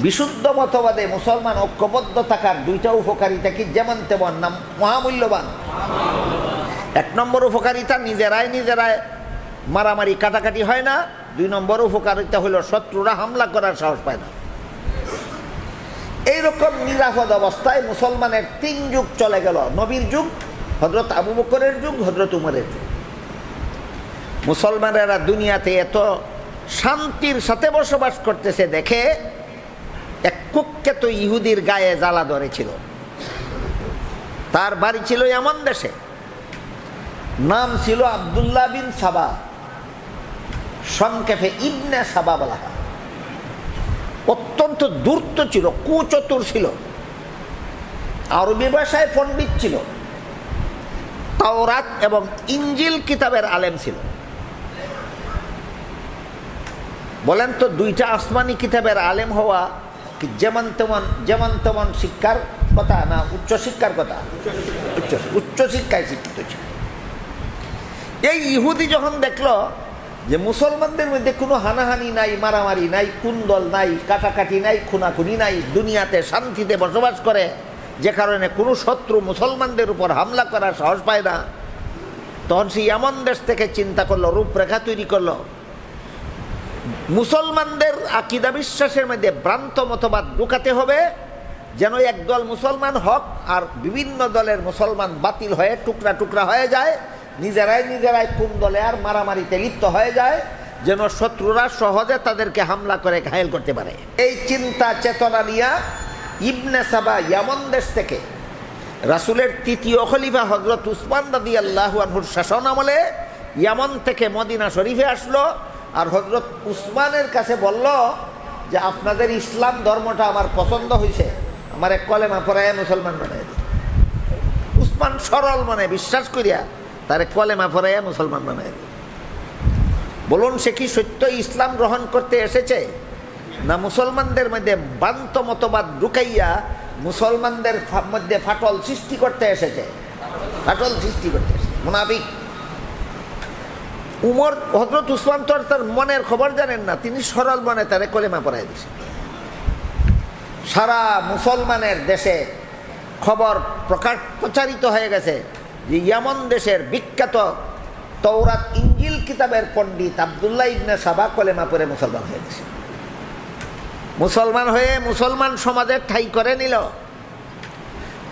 বিশুদ্ধ মতবাদে মুসলমান ঐক্যবদ্ধ থাকার 2টা উপকারিতা কি যেমন তেমন নাম মহামূল্যবান। 1 নম্বর উপকারিতা, নিজেরাই মারামারি কাটাকাটি হয় না। 2 নম্বর উপকারিতা হলো শত্রুরা হামলা করার সাহস পায় না। এইরকম নিরাপদ অবস্থায় মুসলমানের 3 যুগ চলে গেল। নবীর যুগ, হযরত আবু বকরের যুগ, হযরত উমরের যুগ। মুসলমানেরা দুনিয়াতে এত শান্তির সাথে বসবাস করতেছে দেখে এক কুখ্যাত ইহুদির গায়ে জ্বালা ধরেছিল। তার বাড়ি ছিল এমন দেশে, নাম ছিল আব্দুল্লাহ বিন সাবা, সংক্ষেপে ইবনে সাবা বলা হয়। অত্যন্ত ধূর্ত ছিল, কুচতুর ছিল, আরবি ভাষায় পণ্ডিত ছিল, তাওরাত এবং ইঞ্জিল কিতাবের আলেম ছিল। বলেন তো, দুইটা আসমানি কিতাবের আলেম হওয়া কি যেমন তেমন শিক্ষার কথা না উচ্চ শিক্ষার কথা? উচ্চ শিক্ষায় শিক্ষিত ছিল। এই ইহুদি যখন দেখলো যে মুসলমানদের মধ্যে কোনো হানাহানি নাই, মারামারি নাই, কুন্দল নাই, কাটাকাটি নাই, খুনাখুনি নাই, দুনিয়াতে শান্তিতে বসবাস করে, যে কারণে কোনো শত্রু মুসলমানদের উপর হামলা করার সাহস পায় না, তখন সে এমন দেশ থেকে চিন্তা করলো, রূপরেখা তৈরি করলো, মুসলমানদের আকীদা বিশ্বাসের মধ্যে ভ্রান্ত মতবাদ ঢুকাতে হবে, যেন একদল মুসলমান হক আর বিভিন্ন দলের মুসলমান বাতিল হয়ে টুকরা টুকরা হয়ে যায়, নিজেরাই কুন্দলে আর মারামারিতে লিপ্ত হয়ে যায়, যেন শত্রুরা সহজে তাদেরকে হামলা করে ঘায়েল করতে পারে। এই চিন্তা চেতনা নিয়ে ইবনে সাবা ইয়ামন দেশ থেকে রাসূলের তৃতীয় খলিফা হযরত উসমান রাদিয়াল্লাহু আনহুর শাসন আমলে ইয়ামন থেকে মদিনা শরীফে আসলো। আর হযরত উসমানের কাছে বলল যে আপনাদের ইসলাম ধর্মটা আমার পছন্দ হয়েছে, আমার এক কলেমা পড়াইয়া মুসলমান বানাই দিন। উসমান সরল মনে বিশ্বাস করিয়া তার কলেমা পড়াইয়া মুসলমান বানাই দিন। বলুন, সে কি সত্য ইসলাম গ্রহণ করতে এসেছে, না মুসলমানদের মধ্যে ভ্রান্ত মতবাদ ঢুকাইয়া মুসলমানদের মধ্যে ফাটল সৃষ্টি করতে এসেছে? ফাটল সৃষ্টি করতে এসেছে মুনাফিক। উমর হযরত উসমান তো তার মনের খবর জানেন না, তিনি সরল মনে তারে কলেমা পড়াই দিয়েছেন। সারা মুসলমানের দেশে খবর প্রচারিত হয়ে গেছে যে ইয়ামন দেশের বিখ্যাত তাওরাত ইঞ্জিল কিতাবের পণ্ডিত আব্দুল্লাহ ইবনে সাবা কলেমা পড়ে মুসলমান হয়ে গেছে। মুসলমান হয়ে মুসলমান সমাজের ঠাঁই করে নিল।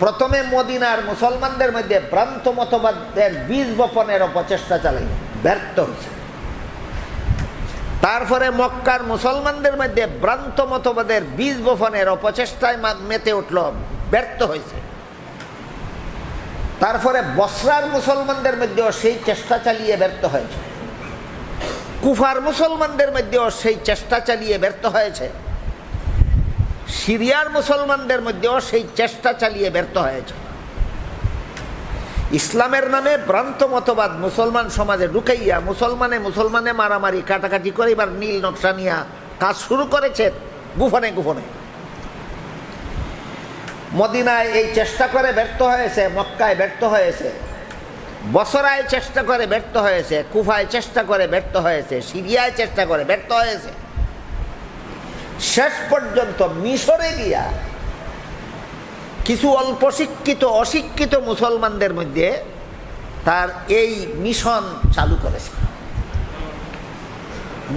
প্রথমে মদিনার মুসলমানদের মধ্যে ভ্রান্ত মতবাদের বীজ বপনের অপচেষ্টা চালাই, ব্যর্থ হয়েছে। তারপরে মক্কার মুসলমানদের মধ্যে ভ্রান্ত মতবাদের বীজ বপনের অপচেষ্টায় মেতে উঠল, ব্যর্থ হয়েছে। তারপরে বসরার মুসলমানদের মধ্যেও সেই চেষ্টা চালিয়ে ব্যর্থ হয়েছে। কুফার মুসলমানদের মধ্যেও সেই চেষ্টা চালিয়ে ব্যর্থ হয়েছে। সিরিয়ার মুসলমানদের মধ্যেও সেই চেষ্টা চালিয়ে ব্যর্থ হয়েছে। ইসলামের নামে ভ্রান্ত মতবাদ মুসলমান সমাজে ঢুকাইয়া মুসলমানে মারামারি কাটাকাটি করে এবার নীল নকশা নিয়ে কাজ শুরু করেছে গোপনে গোপনে। মদিনায় এই চেষ্টা করে ব্যর্থ হয়েছে, মক্কায় ব্যর্থ হয়েছে, বসরায় চেষ্টা করে ব্যর্থ হয়েছে, কুফায় চেষ্টা করে ব্যর্থ হয়েছে, সিরিয়ায় চেষ্টা করে ব্যর্থ হয়েছে। শেষ পর্যন্ত মিশরে গিয়া কিছু অল্প শিক্ষিত অশিক্ষিত মুসলমানদের মধ্যে তার এই মিশন চালু করেছে।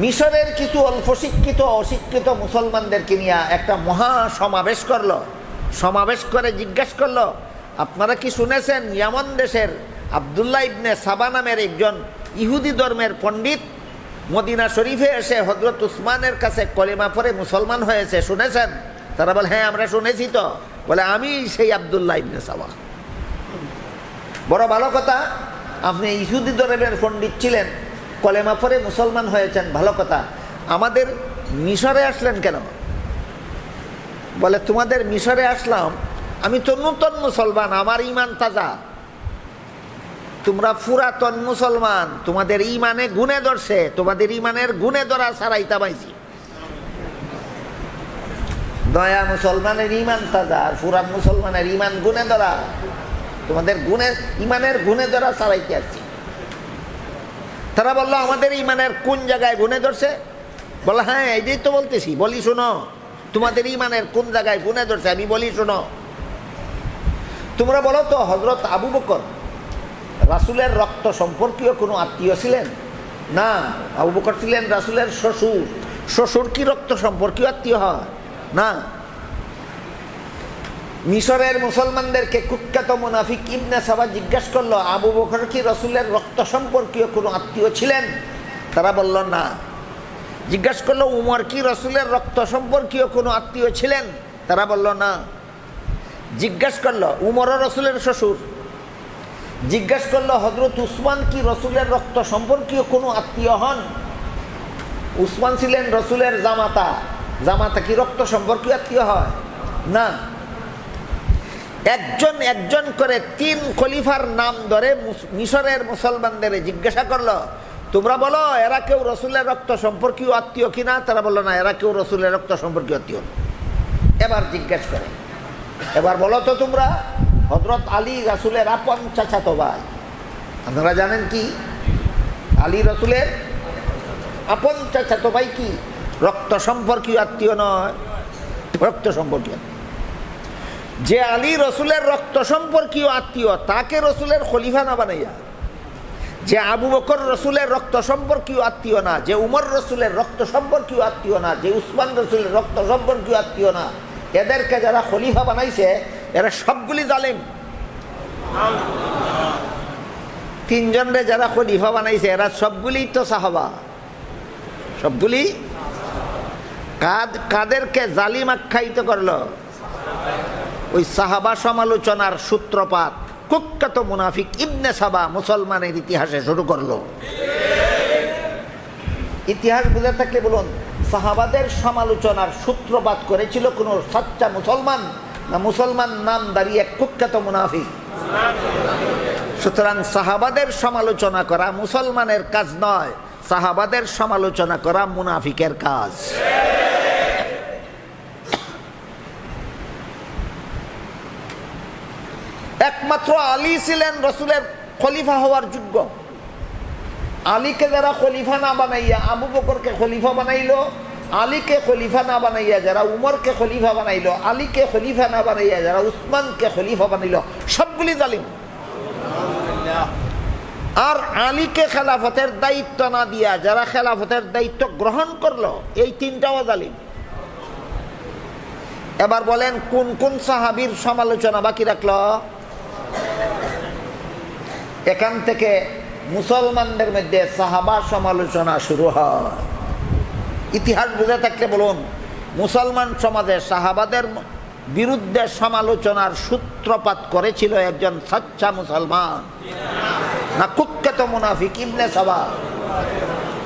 মিশরের কিছু অল্প শিক্ষিত অশিক্ষিত মুসলমানদেরকে নিয়ে একটা মহা সমাবেশ করলো। সমাবেশ করে জিজ্ঞাসা করলো, আপনারা কি শুনেছেন ইয়ামন দেশের আব্দুল্লাহ ইবনে সাবা নামের একজন ইহুদি ধর্মের পণ্ডিত মদিনা শরীফে এসে হযরত উসমানের কাছে কলেমা পড়ে মুসলমান হয়েছে, শুনেছেন? তারা বলে, হ্যাঁ আমরা শুনেছি। তো বলে, আমি সেই আব্দুল্লাহ ইবনে সাবা। বড় ভালো কথা, আপনি ইহুদি ধর্মের পণ্ডিত ছিলেন, কলেমা পড়ে মুসলমান হয়েছেন, ভালো কথা। আমাদের মিশরে আসলেন কেন? বলে, তোমাদের মিশরে আসলাম, আমি তো নূতন মুসলমান, আমার ঈমান তাজা। তোমরা পুরাতন মুসলমান, তোমাদের ঈমানে গুণে ধরছে, তোমাদের ঈমানের গুণে ধরা ছাড়াই তাবাইছি। দয়া মুসলমানের ঈমান তাজা, আর পুরান মুসলমানের ঈমান গুণে ধরা, তোমাদের ঈমানের গুণে ধরা ছাড়াইতে আসছি। তারা বললো, আমাদের ঈমানের কোন জায়গায় গুণে ধরছে? বলে, হ্যাঁ এইটাই তো বলতেছি। বলি, শোনো, তোমাদের ঈমানের কোন জায়গায় গুণে ধরছে? আমি বলি, শোনো। তোমরা বলো তো, হযরত আবু বকর রাসূলের রক্ত সম্পর্কীয় কোনো আত্মীয় ছিলেন? না, আবু বকর ছিলেন রাসূলের শ্বশুর। শ্বশুর কি রক্ত সম্পর্কীয় আত্মীয় হয়? না। মিশরের মুসলমানদেরকে কুখ্যাত মুনাফিক ইবনে সাবা জিজ্ঞাসা করলো, আবু বকর কি রসুলের রক্ত সম্পর্কীয় কোনো আত্মীয় ছিলেন? তারা বলল না। জিজ্ঞাসা করলো, উমর কি রসুলের রক্ত সম্পর্কীয় কোনো আত্মীয় ছিলেন? তারা বলল না। জিজ্ঞাসা করলো, উমরও রসুলের শ্বশুর। জিজ্ঞাসা করলো, হযরত উসমান কি রসুলের রক্ত সম্পর্কীয় কোনো আত্মীয় হন? উসমান ছিলেন রসুলের জামাতা। জামাতা কি রক্ত সম্পর্কীয় আত্মীয় হয়? না। একজন একজন করে 3 খলিফার নাম ধরে মিশরের মুসলমানদের জিজ্ঞাসা করলো, তোমরা বলো এরা কেউ রসুলের রক্ত সম্পর্কীয় আত্মীয় কিনা? তারা বললো না, এরা কেউ রসুলের রক্ত সম্পর্কীয় আত্মীয়। এবার জিজ্ঞাসা করে, এবার বলো তো তোমরা, হযরত আলী রাসূলের আপন চাচাতো ভাই। আপনারা জানেন কি আলী রাসূলের আপন চাচাতো ভাই কি রক্ত সম্পর্কীয় আত্মীয় নয়? রক্ত সম্পর্কীয়। যে আলী রসুলের রক্ত সম্পর্কীয় আত্মীয় তাকে রসুলের খলিফা না বানাইয়া, যে আবু বকর রসুলের রক্ত সম্পর্কীয় আত্মীয় না, যে উমর রসুলের রক্ত সম্পর্কীয় আত্মীয় না, যে উসমান রসুলের রক্ত সম্পর্কীয় আত্মীয় না, এদেরকে যারা খলিফা বানাইছে এরা সবগুলি জালেম। 3 জনরে যারা খলিফা বানাইছে এরা সবগুলি তো সাহাবা। সবগুলি কাদেরকে জালিম আখ্যায়িত করলো? ওই সাহাবা সমালোচনার সূত্রপাত কুখ্যাত মুনাফিক ইবনে সাবা মুসলমানের ইতিহাসে শুরু করলো। ইতিহাস বুঝে থাকলে বলুন, সাহাবাদের সমালোচনার সূত্রপাত করেছিল কোন সচ্চা মুসলমান না মুসলমান নামধারী এক কুখ্যাত মুনাফিক? সুতরাং সাহাবাদের সমালোচনা করা মুসলমানের কাজ নয়, সাহাবাদের সমালোচনা করা মুনাফিকের কাজ। একমাত্র আলী ছিলেন রসুলের খলিফা হওয়ার যোগ্য। আলীকে যারা খলিফা না বানাইয়া আবু বকরকে খলিফা বানাইলো, আলীকে খলিফা না বানাইয়া যারা উমরকে খলিফা বানাইলো, আলীকে খলিফা না বানাইয়া যারা উসমানকে খলিফা বানাইলো, সবগুলি জালিম। আর আলীকে খেলাফতের দায়িত্ব না দিয়া যারা খেলাফতের দায়িত্ব গ্রহণ করলো, এই 3টাও জালিম। এবার বলেন কোন কোন সাহাবীর সমালোচনা বাকি রাখলো? এখান থেকে মুসলমানদের মধ্যে সাহাবা সমালোচনা শুরু হয়। ইতিহাস বুঝে থাকলে বলুন, মুসলমান সমাজে সাহাবাদের বিরুদ্ধে সমালোচনার সূত্রপাত করেছিল একজন সচ্চা মুসলমান না কুখ্যাত মুনাফিক ইবনে সাবা?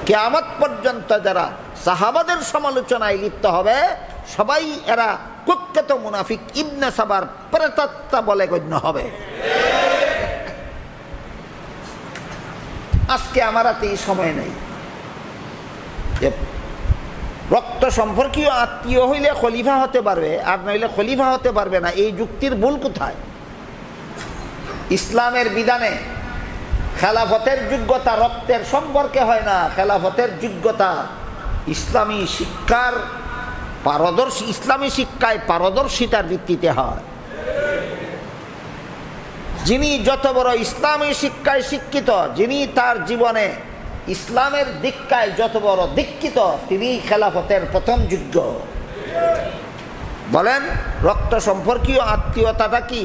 কিয়ামত পর্যন্ত যারা সাহাবাদের সমালোচনায় লিপ্ত হবে সবাই এরা কুখ্যাত মুনাফিক ইবনে সাবার প্রেতাত্মা বলে গণ্য হবে। আজকে আমার হাতে সময় নেই। রক্ত সম্পর্কীয় আত্মীয় হইলে খলিফা হতে পারবে আর নইলে খলিফা হতে পারবে না, এই যুক্তির ভুল কোথায়? ইসলামের বিধানে খেলাফতের যোগ্যতা রক্তের সম্পর্কে হয় না, খেলাফতের যোগ্যতা ইসলামী শিক্ষার ইসলামী শিক্ষায় পারদর্শিতার ভিত্তিতে হয়। যিনি যত বড় ইসলামী শিক্ষায় শিক্ষিত, যিনি তার জীবনে ইসলামের দীক্ষায় যত বড় দীক্ষিত, তিনি খেলাফতের প্রথম যোগ্য। বলেন রক্ত সম্পর্কীয় আত্মীয়তাটা কি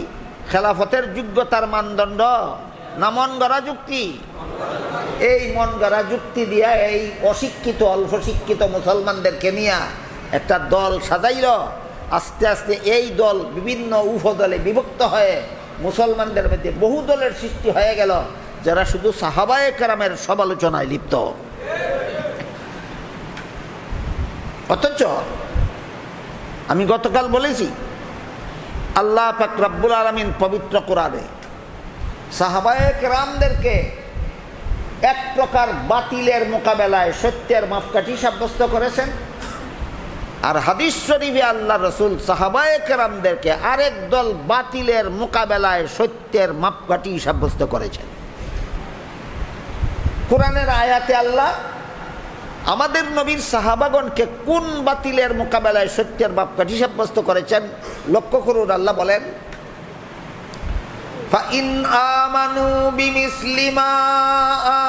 খেলাফতের যোগ্যতার মানদণ্ড না মন গড়া যুক্তি? এই মন গড়া যুক্তি দিয়া এই অশিক্ষিত অল্প শিক্ষিত মুসলমানদেরকে নিয়ে একটা দল সাজাইল। আস্তে আস্তে এই দল বিভিন্ন উপদলে বিভক্ত হয়ে মুসলমানদের মধ্যে বহু দলের সৃষ্টি হয়ে গেল, যারা শুধু সাহাবায়ে কেরামের সমালোচনায় লিপ্ত। অথচ আমি গতকাল বলেছি, আল্লাহ পাক রব্বুল আলামিন পবিত্র কোরআনে সাহাবায়ে কেরামদেরকে এক প্রকার বাতিলের মোকাবেলায় সত্যের মাপকাঠি সাব্যস্ত করেছেন, আর হাদিস শরীফে আল্লাহ রসুল সাহাবায়ে কেরামদেরকে আরেক দল বাতিলের মোকাবেলায় সত্যের মাপকাঠি সাব্যস্ত করেছেন। কোরআনের আয়াতে আল্লাহ আমাদের নবীর সাহাবাগণকে কোন বাতিলের মোকাবেলায় সত্যের মাপকাঠি সাব্যস্ত করেছেন লক্ষ্য করুন। আল্লাহ বলেন, فَإِنْ آمَنُوا بِمِثْلِ مَا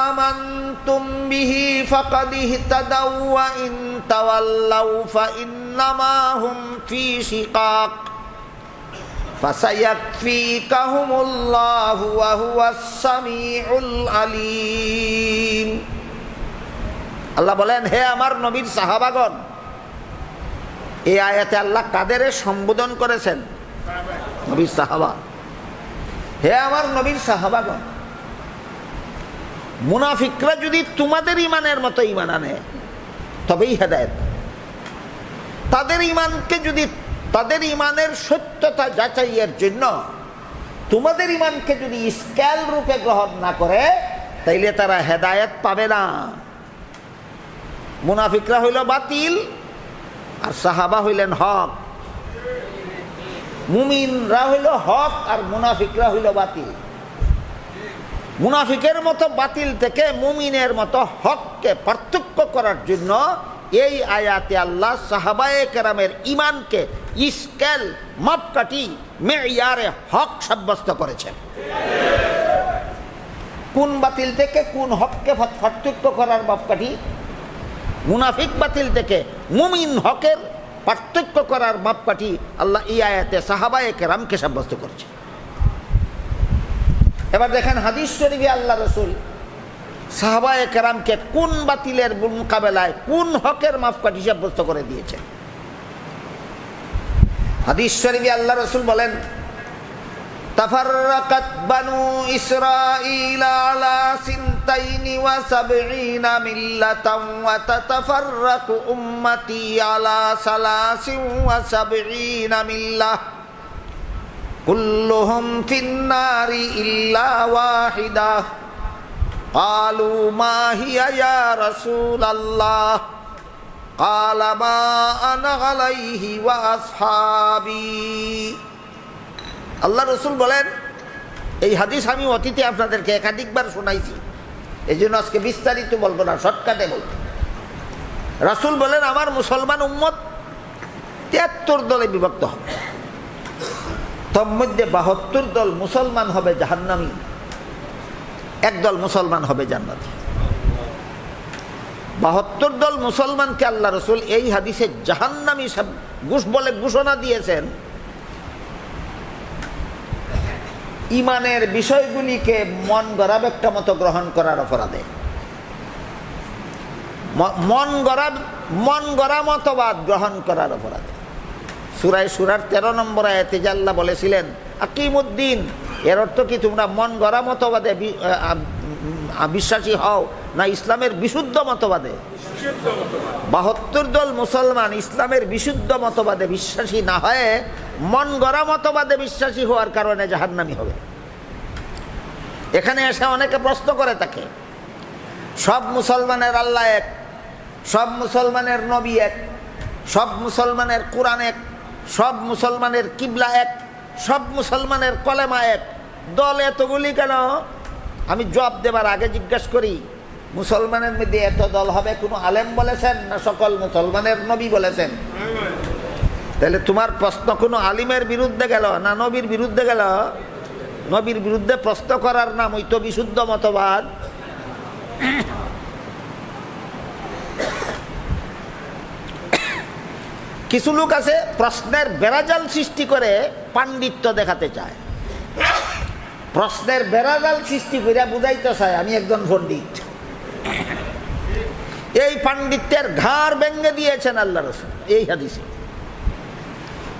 آمَنْتُمْ بِهِ فَقَدِ اهْتَدَوْا وَإِنْ تَوَلَّوْا فَإِنَّمَا هُمْ فِي شِقَاقٍ ফাসায়াকফিকাহুমুল্লাহু ওয়া হুয়াস সামিউল আলিম। আল্লাহ বলেন, হে আমার নবীর সাহাবাগণ, এই আয়াতে আল্লাহ কাদের সম্বোধন করেছেন? নবীর সাহাবা। হে আমার নবীর সাহাবাগণ, মুনাফিকরা যদি তোমাদের ইমানের মতো ইমান আনে তবেই হেদায়েত। তাদের ইমানকে যদি, তাদের ইমানের সত্যতা যাচাইয়ের জন্য তোমাদের ইমানকে যদি স্কেল রূপে গ্রহণ না করে, তাইলে তারা হেদায়েত পাবে না। মুনাফিকরা হইল বাতিল আর সাহাবা হইলেন হক। মুমিনরা হইল হক আর মুনাফিকরা হইল বাতিল। মুনাফিকের মতো বাতিল থেকে মুমিনের মতো হককে পার্থক্য করার জন্য এই আয়াতে আল্লাহ সাহাবায়ে কেরামের ইমানকে স্কেল, মাপকাঠি, মেয়ারে হক সাব্যস্ত করেছেন। কোন বাতিল থেকে কোন হককে পার্থক্য করার মাপকাঠি? মুনাফিক বাতিল থেকে মুমিন হকের পার্থক্য করার মাপকাঠি আল্লাহ এই আয়াতে সাহাবায়ে কেরামকে সাব্যস্ত করেছে। এবার দেখেন হাদিস শরীফে আল্লাহ রসুল সাহাবায়ে কেরামকে কোন বাতিলের মোকাবেলায় কোন হকের মাপকাঠি সাব্যস্ত করে দিয়েছেন। হাদিস শরীফে আল্লাহ রসুল বলেন, তাফাররাকাত বানু ইসরাঈল আলা সিনতাইনি ওয়া সাবঈনা মিল্লাতান ওয়া তাতাফাররাকু উম্মতি আলা সালাসিন ওয়া সাবঈনা মিল্লাহ কুল্লুহুম ফিন্নারি ইল্লা ওয়াহিদা ক্বালু মা হিয়া ইয়া রাসূলাল্লাহ ক্বালা মা আনা আলাইহি ওয়া আসহাবি। আল্লাহ রসুল বলেন, এই হাদিস আমি অতীতে আপনাদেরকে একাধিকবার শোনাইছি, এই জন্য আজকে বিস্তারিত বলবো না, শর্টকাটে বলবো। রাসূল বলেন, আমার মুসলমান উম্মত ৭৩ দলে বিভক্ত হবে। তোর মধ্যে ৭২ দল মুসলমান হবে জাহান্নামী, একদল মুসলমান হবে জান্নাতি। ৭২ দল মুসলমানকে আল্লাহ রসুল এই হাদিসে জাহান্নামী বলে ঘোষণা দিয়েছেন ইমানের বিষয়গুলিকে মন গড়া ব্যাখ্যা মতো গ্রহণ করার অপরাধে। মন গড়া মতবাদ গ্রহণ করার অপরাধে। সূরা সূরার ১৩ নম্বর আয়াতে যে আল্লাহ বলেছিলেন আকিমুদ্দিন, এর অর্থ কি তোমরা মন গড়া মতবাদে বিশ্বাসী হও না ইসলামের বিশুদ্ধ মতবাদে? ৭২ দল মুসলমান ইসলামের বিশুদ্ধ মতবাদে বিশ্বাসী না হয়ে মন গড়া মতবাদে বিশ্বাসী হওয়ার কারণে জাহান্নামী হবে। এখানে এসে অনেকে প্রশ্ন করে থাকে, সব মুসলমানের আল্লাহ এক, সব মুসলমানের নবী এক, সব মুসলমানের কোরআন এক, সব মুসলমানের কিবলা এক, সব মুসলমানের কলেমা এক, দল এতগুলি কেন? আমি জবাব দেবার আগে জিজ্ঞেস করি, মুসলমানের মধ্যে এত দল হবে কোনো আলেম বলেছেন না সকল মুসলমানের নবী বলেছেন? তাহলে তোমার প্রশ্ন কোনো আলিমের বিরুদ্ধে গেল না নবীর বিরুদ্ধে গেল? নবীর বিরুদ্ধে প্রশ্ন করার নাম ওই তো বিশুদ্ধ মতবাদ। কিছু লোক আছে প্রশ্নের বেড়াজাল সৃষ্টি করে পাণ্ডিত্য দেখাতে চায়, প্রশ্নের বেড়াজাল সৃষ্টি করে বুঝাইতে চায় আমি একজন পণ্ডিত। এই পাণ্ডিত্যের ঘাড় ভেঙে দিয়েছেন আল্লাহ রাসূল এই হাদিসে।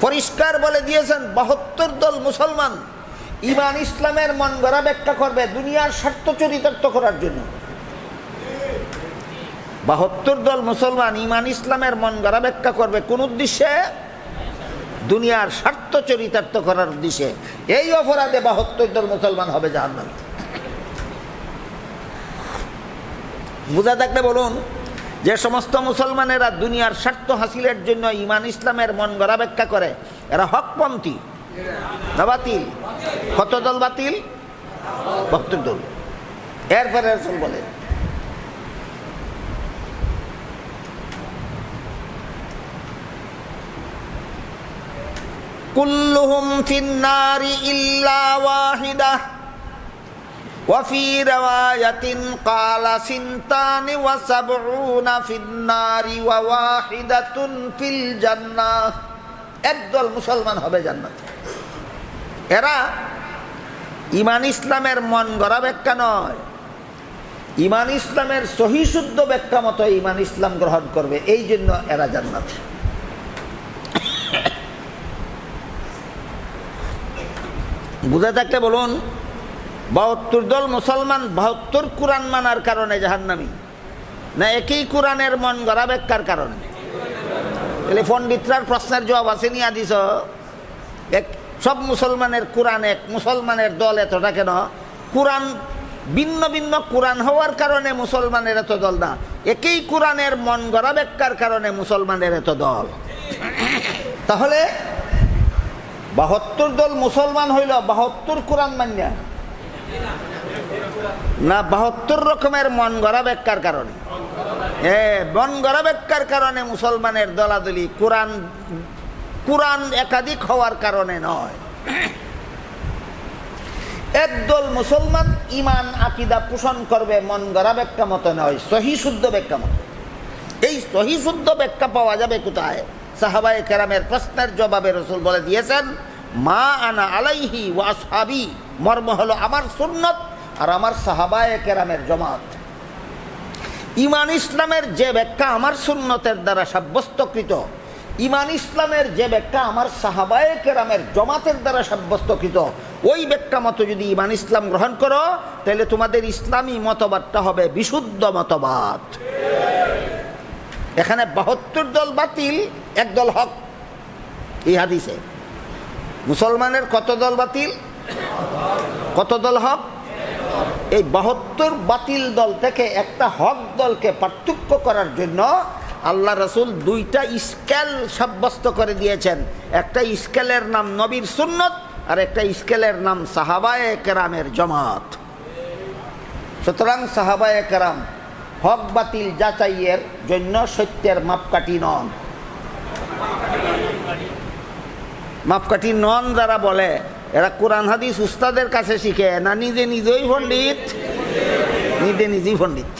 পরিষ্কার বলে দিয়েছেন ৭২ দল মুসলমান ঈমান ইসলামের মন গড়া ব্যাখ্যা করবে দুনিয়ার স্বার্থ চরিতার্থ করার জন্য। ৭২ দল মুসলমান ঈমান ইসলামের মন গড়া ব্যাখ্যা করবে কোন উদ্দেশ্যে? দুনিয়ার স্বার্থ চরিতার্থ করার উদ্দেশ্যে। এই অপরাধে ৭২ দল মুসলমান হবে জাহান্নামী। বুঝা থাকলে বলুন, যে সমস্ত মুসলমানেরা দুনিয়ার স্বার্থ হাসিলের জন্য ঈমান ইসলামের মন গড়া ব্যাখ্যা করে, এরা হকপন্থী না বাতিল? কত দল বাতিল? ৭২ দল। এরপরে রাসূল বলে, কুল্লুহুম ফিন্নারি ইল্লা ওয়াহিদা ওয়া ফি রিওয়ায়াতিন ক্বালা সিনতানি ওয়া সাবউনা ফিন্নারি ওয়া ওয়াহিদাতুন ফিল জান্নাহ। একদল মুসলমান হবে জান্নাতে। এরা ইমান ইসলামের মন গড়া ব্যাখ্যা নয়, ইমান ইসলামের সহি শুদ্ধ ব্যাখ্যা মতো ইমান ইসলাম গ্রহণ করবে, এই জন্য এরা জান্নাত। বুঝে থাকলে বলুন, ৭২ দল মুসলমান ৭২ কোরআন মানার কারণে জাহান্নামী, না একই কোরআনের মন গড়া ব্যাখ্যার কারণে? তাহলে পণ্ডিতরার প্রশ্নের জবাব আছে নিয়ে দিস, এক সব মুসলমানের কোরআন এক, মুসলমানের দল এতটা কেন? কোরআন ভিন্ন ভিন্ন কোরআন হওয়ার কারণে মুসলমানের এত দল না, একই কোরআনের মন গড়া ব্যাখ্যার কারণে মুসলমানের এত দল। তাহলে ৭২ দল মুসলমান হইল ৭২ কোরআন মান্য না ৭২ রকমের মন গড়া ব্যাখ্যার কারণে? মন গড়া ব্যাখ্যার কারণে মুসলমানের দলাদলি, কোরআন একাধিক হওয়ার কারণে নয়। একদল মুসলমান ইমান আকিদা পোষণ করবে মন গড়া ব্যাখ্যা মতো নয়, সহি শুদ্ধ ব্যাখ্যা মতো। এই সহি শুদ্ধ ব্যাখ্যা পাওয়া যাবে কোথায়? সাহাবায়ে কেরামের প্রশ্নের জবাবে রাসূল বলে দিয়েছেন, মা আনা আলাইহি ওয়া আসহাবি, মর্ম হলো আমার সুন্নত আর আমার সাহাবায়ে কেরামের জামাত। ইমান ইসলামের যে ব্যাখ্যা আমার সুন্নতের দ্বারা সাব্যস্তকৃত, ইমান ইসলামের যে ব্যাখ্যা আমার সাহাবায়ে কেরামের জামাতের দ্বারা সাব্যস্তকৃত, ওই ব্যাখ্যা মতো যদি ইমান ইসলাম গ্রহণ করো, তাহলে তোমাদের ইসলামী মতবাদটা হবে বিশুদ্ধ মতবাদ। এখানে ৭২ দল বাতিল, এক দল হক। এই হাদিসে মুসলমানের কত দল বাতিল, কত দল হক? এই ৭২ বাতিল দল থেকে একটা হক দলকে পার্থক্য করার জন্য আল্লাহ রাসূল 2টা স্কেল সাব্যস্ত করে দিয়েছেন। একটা স্কেলের নাম নবীর সুন্নত আর একটা স্কেলের নাম সাহাবায়ে কেরামের জামাত। সুতরাং সাহাবায়ে কেরাম হক বাতিল যাচাইয়ের জন্য সত্যের মাপকাঠি নন। মাপকাঠি নন যারা বলে, এরা কোরআন হাদিস উস্তাদের কাছে শিখে না নিজে নিজেই পণ্ডিত? নিজে নিজেই পণ্ডিত।